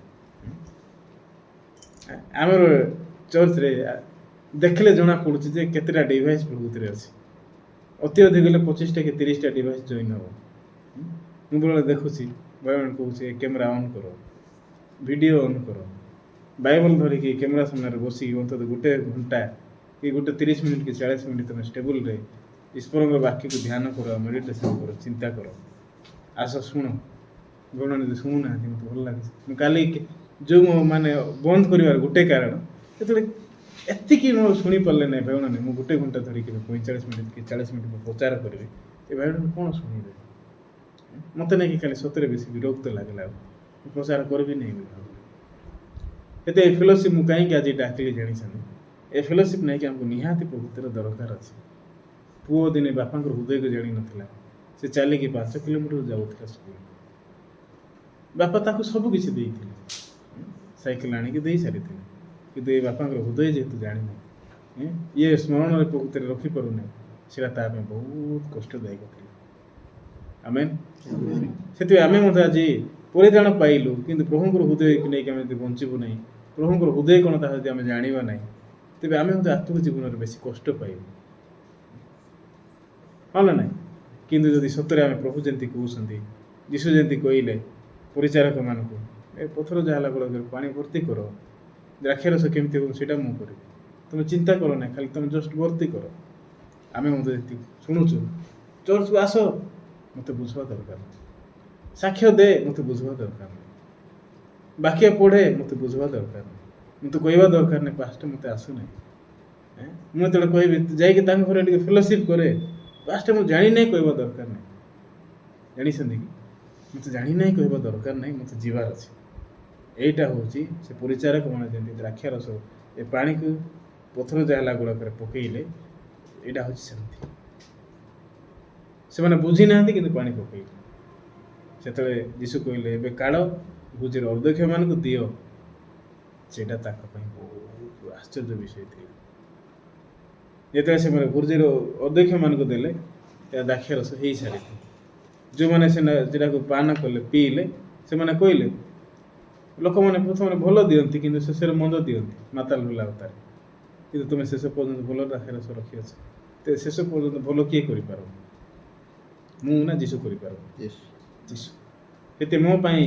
ଆମର ଚର୍ଚ୍ଚରେ ଦେଖିଲେ ଜଣାପଡ଼ୁଛି ଯେ କେତେଟା ଡିଭାଇସ୍ ପ୍ରକୃତିରେ ଅଛି। ଅତି ଅଧିକ ହେଲେ 25ଟା କି 30ଟା ଡିଭାଇସ୍ ଜଏନ୍ ହେବ। ମୁଁ ବେଳେବେଳେ ଦେଖୁଛି, ଭାଇମାନେ କହୁଛି କ୍ୟାମେରା ଅନ୍ କର, ଭିଡ଼ିଓ ଅନ୍ କର, ବାଇବଲ ଧରିକି କ୍ୟାମେରା ସାମ୍ନାରେ ବସିକି ଅନ୍ତତଃ 1 ଘଣ୍ଟା କି 30 ମିନିଟ୍ କି 40 ମିନିଟ୍ ତୁମେ ଷ୍ଟେବୁଲ୍ରେ ଈଶ୍ୱରଙ୍କ ବାକ୍ୟକୁ ଧ୍ୟାନ କର, ମେଡ଼ିଟେସନ୍ କର, ଚିନ୍ତା କର। ଆସ ଶୁଣ। ଗଣନା ଯଦି ଶୁଣୁନାହାନ୍ତି, ମୋତେ ଭଲ ଲାଗୁଛି। ମୁଁ କାଲି ଯେଉଁ ମାନେ ବନ୍ଦ କରିବାର ଗୋଟେ କାରଣ, ଯେତେବେଳେ ଏତିକି ମୁଁ ଶୁଣିପାରିଲେ ନାହିଁ ଭାଇମାନେ, ମୁଁ 1 ଘଣ୍ଟା ଧରିକି 45 ମିନିଟ୍ କି 40 ମିନିଟ୍ ମୁଁ ପ୍ରଚାର କରିବି, ଏ ଭାଇମାନେ କ'ଣ ଶୁଣିବେ? ମୋତେ ନାଇକି ଖାଲି ସତରେ ବେଶୀ ବିରକ୍ତ ଲାଗିଲା, ମୁଁ ପ୍ରଚାର କରିବି ନାହିଁ ଭାବୁଥିଲି। ଏତେ ଏ ଫେଲୋସିପ୍ ମୁଁ କାହିଁକି ଆଜି ଡାକିଲି ଜାଣିଛନ୍ତି? ଏ ଫେଲୋସିପ୍ ନାଇକି ଆମକୁ ନିହାତି ପ୍ରକୃତିର ଦରକାର ଅଛି। ପୁଅ ଦିନେ ବାପାଙ୍କର ହୃଦୟକୁ ଜାଣିନଥିଲା, ସେ ଚାଲିକି 5 କିଲୋମିଟର ଯାଉଥିଲା ସ୍କୁଲ। ବାପା ତାକୁ ସବୁ କିଛି ଦେଇଥିଲେ, ସାଇକେଲ ଆଣିକି ଦେଇ ସାରିଥିଲେ, କିନ୍ତୁ ଏ ବାପାଙ୍କର ହୃଦୟ ଯେହେତୁ ଜାଣିନାହିଁ, ଇଏ ସ୍ମରଣରେ ପ୍ରକୃତିରେ ରଖିପାରୁନାହିଁ, ସେଇଟା ତା ପାଇଁ ବହୁତ କଷ୍ଟଦାୟକ ଥିଲା। ଆମେନ୍। ସେଥିପାଇଁ ଆମେ ମଧ୍ୟ ଆଜି ପରିତ୍ରାଣ ପାଇଲୁ, କିନ୍ତୁ ପ୍ରଭୁଙ୍କର ହୃଦୟକୁ ନେଇକି ଆମେ ଯଦି ବଞ୍ଚିବୁ ନାହିଁ, ପ୍ରଭୁଙ୍କର ହୃଦୟ କ'ଣ ତାହା ଯଦି ଆମେ ଜାଣିବା ନାହିଁ, ତେବେ ଆମେ ମଧ୍ୟ ଆତ୍ମିକ ଜୀବନରେ ବେଶୀ କଷ୍ଟ ପାଇବୁ, ହଁ ନା ନାହିଁ? କିନ୍ତୁ ଯଦି ସତରେ ଆମେ ପ୍ରଭୁ ଯେମିତି କହୁଛନ୍ତି, ଯୀଶୁ ଯେମିତି କହିଲେ ପରିଚାରକମାନଙ୍କୁ, ଏ ପଥର ଯାହା ଗୁଡ଼ାକରେ ପାଣି ଭର୍ତ୍ତି କର, ଦ୍ରାକ୍ଷାରସ କେମିତି ହେବ ସେଇଟା ମୁଁ କରିବି, ତୁମେ ଚିନ୍ତା କର ନାହିଁ, ଖାଲି ତୁମେ ଜଷ୍ଟ ଭର୍ତ୍ତି କର। ଆମେ ମଧ୍ୟ ଯେତିକି ଶୁଣୁଛୁ, ଚର୍ଚ୍ଚକୁ ଆସ, ମୋତେ ବୁଝିବା ଦରକାର ନାହିଁ, ସାକ୍ଷ୍ୟ ଦେ, ମୋତେ ବୁଝିବା ଦରକାର ନାହିଁ, ବାକ୍ୟ ପଢ଼େ, ମୋତେ ବୁଝିବା ଦରକାର ନାହିଁ, ମୁଁ ତ କହିବା ଦରକାର ନାହିଁ ପାଷ୍ଟ ମୋତେ ଆସୁନାହିଁ। ମୁଁ ଯେତେବେଳେ କହିବି ଯାଇକି ତାଙ୍କ ଘରେ ଟିକେ ଫେଲୋସିପ୍ କରେ, ପାଷ୍ଟ ମୁଁ ଜାଣିନାହିଁ କହିବା ଦରକାର ନାହିଁ। ଜାଣିଛନ୍ତି କି? ମୋତେ ଜାଣିନାହିଁ କହିବା ଦରକାର ନାହିଁ, ମୋତେ ଯିବାର ଅଛି। ଏଇଟା ହେଉଛି ସେ ପରିଚାରକ ମାନେ ଯେମିତି ଦ୍ରାକ୍ଷାରସ ଏ ପାଣିକୁ ପଥର ଜାହାଲା ଗୁଡ଼ାକରେ ପକେଇଲେ, ଏଇଟା ହେଉଛି ସେମିତି। ସେମାନେ ବୁଝି ନାହାନ୍ତି, କିନ୍ତୁ ପାଣି ପକେଇଲେ। ସେତେବେଳେ ଯୀଶୁ କହିଲେ ଏବେ କାଢ଼, ଭୋଜିର ଅଧ୍ୟକ୍ଷମାନଙ୍କୁ ଦିଅ, ସେଇଟା ତାଙ୍କ ପାଇଁ ବହୁତ ଆଶ୍ଚର୍ଯ୍ୟ ବିଷୟ ଥିଲା। ଯେତେବେଳେ ସେମାନେ ଭୋଜିର ଅଧ୍ୟକ୍ଷମାନଙ୍କୁ ଦେଲେ, ଏହା ଦ୍ରାକ୍ଷାରସ ହେଇସାରିଥିଲା। ଯେଉଁମାନେ ସେଟାକୁ ପାନ କଲେ, ପିଇଲେ, ସେମାନେ କହିଲେ, ଲୋକମାନେ ପ୍ରଥମେ ଭଲ ଦିଅନ୍ତି, କିନ୍ତୁ ଶେଷରେ ମନ୍ଦ ଦିଅନ୍ତି ମାତାଲ ହେଲା ଅବତାରେ, କିନ୍ତୁ ତୁମେ ଶେଷ ପର୍ଯ୍ୟନ୍ତ ଭଲ ଦ୍ରାକ୍ଷାରସ ରଖିଅଛ। ତ ଶେଷ ପର୍ଯ୍ୟନ୍ତ ଭଲ କିଏ କରିପାରିବ? ମୁଁ ନା ଯୀଶୁ କରିପାରିବ? ଯୀଶୁ। ଏତେ ମୋ ପାଇଁ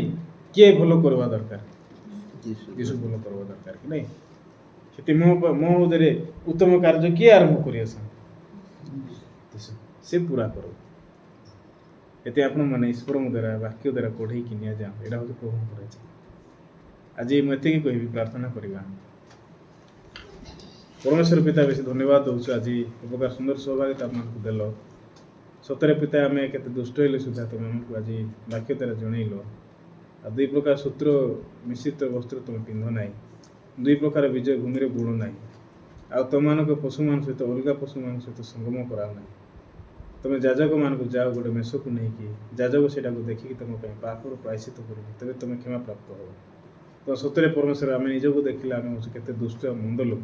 କିଏ ଭଲ କରିବା ଦରକାର? ଯୀଶୁ ଭଲ କରିବା ଦରକାର କି ନାଇଁ? ସେଠି ମୋ ହୃଦୟରେ ଉତ୍ତମ କାର୍ଯ୍ୟ କିଏ ଆରମ୍ଭ କରିଆସନ୍ତି? ଯୀଶୁ। ସେ ପୁରା କର। ଏତେ ଆପଣମାନେ ଈଶ୍ୱରଙ୍କ ଦ୍ୱାରା ବାକ୍ୟ ଦ୍ୱାରା କଢ଼େଇକି ନିଆଯାଅ, ଏଇଟା ହେଉଛି ପ୍ରଭୁଙ୍କର ଇଚ୍ଛା। आज मुझे कहि प्रार्थना करवा। परमेश्वर पिता बेस धन्यवाद दूँ आज प्रकार सुंदर सौभाग्य आमको देल। सतरे पिता आम के दुष्ट हेल्ले सुधा तुम आमको आज वाक्य द्वारा जनइल। आ दुई प्रकार सूत्र मिश्रित वस्त्र तुम पिंध ना, दुई प्रकार विजय भूमि गुण ना, आ तुम मान पशु मान सहित अलग पशु मान सहित संगम कराओ ना। तुम जाजक मान को जाओ गोटे मेष को लेकिन जाजक से देखिए तुम पापर प्रायश्चित कर तेज तुम क्षमा प्राप्त हो। तो सतरे परमेश्वर आम निजक देखिले आम हूँ के दुष्ट मंद लोक,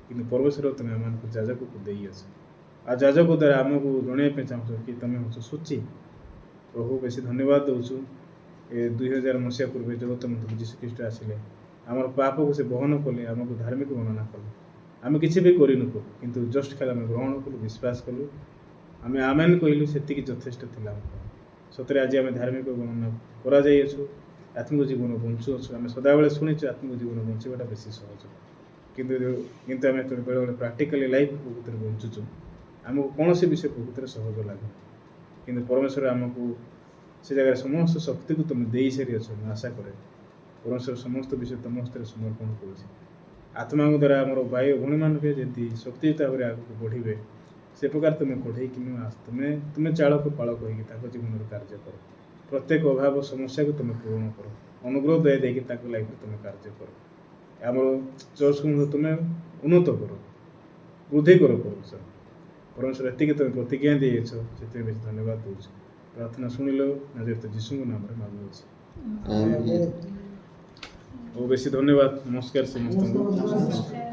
कि परमेश्वर तुम आम जाजक को दे आ जाजक द्वारा आमको जनवाई चाहूँ कि तुम हूँ सूची। प्रभु बेस धन्यवाद दूँ। ए 2000 मसीहा पूर्व जगत मध्य जीशुख्रीष्ट आसिले आमर पाप को से बहन कले, आमको धार्मिक गणना कले। आम किसी भी करूँ किंतु जस्ट खाली आम ग्रहण कलु, विश्वास कलु, आम आमेन कहलु, से यथेष्ट था। सतरे आज आम धार्मिक गणना करू, आत्मिक जीवन बंचुअछु। आम सदाबे शुणीचु आत्मिक जीवन बंचाटा बेस सहज, किंतु आम बेले बेले प्राक्टिकली लाइफ प्रकृति बंचुचु। आमको कौन से विषय प्रकृति सहज लगे, किंतु परमेश्वर आमको से जगह समस्त शक्ति को तुम दे सारी अच्छे। आशा करे परमेश्वर समस्त विषय तुम हस्ते समर्पण कर आत्मा द्वारा आम भाई भौणी मान जमी शक्तियुत भाव आगे बढ़े से प्रकार तुम कढ़े कि तुम्हें चालक पालक हो जीवन कार्य कर। प्रत्येक अभाव समस्या को तुम पूरण कर, अनुग्रह दया देकी लाइफ तुम कार्य कर। आम चर्च को तुम्हें उन्नत कर, वृद्धि कर। परमेश्वर एति तुम प्रतिज्ञा दीछ से बेस धन्यवाद दूँ। प्रार्थना शुणिल नाजरेत यीशु नाम मांगुछि। बहुत बेसी धन्यवाद। नमस्कार समस्त।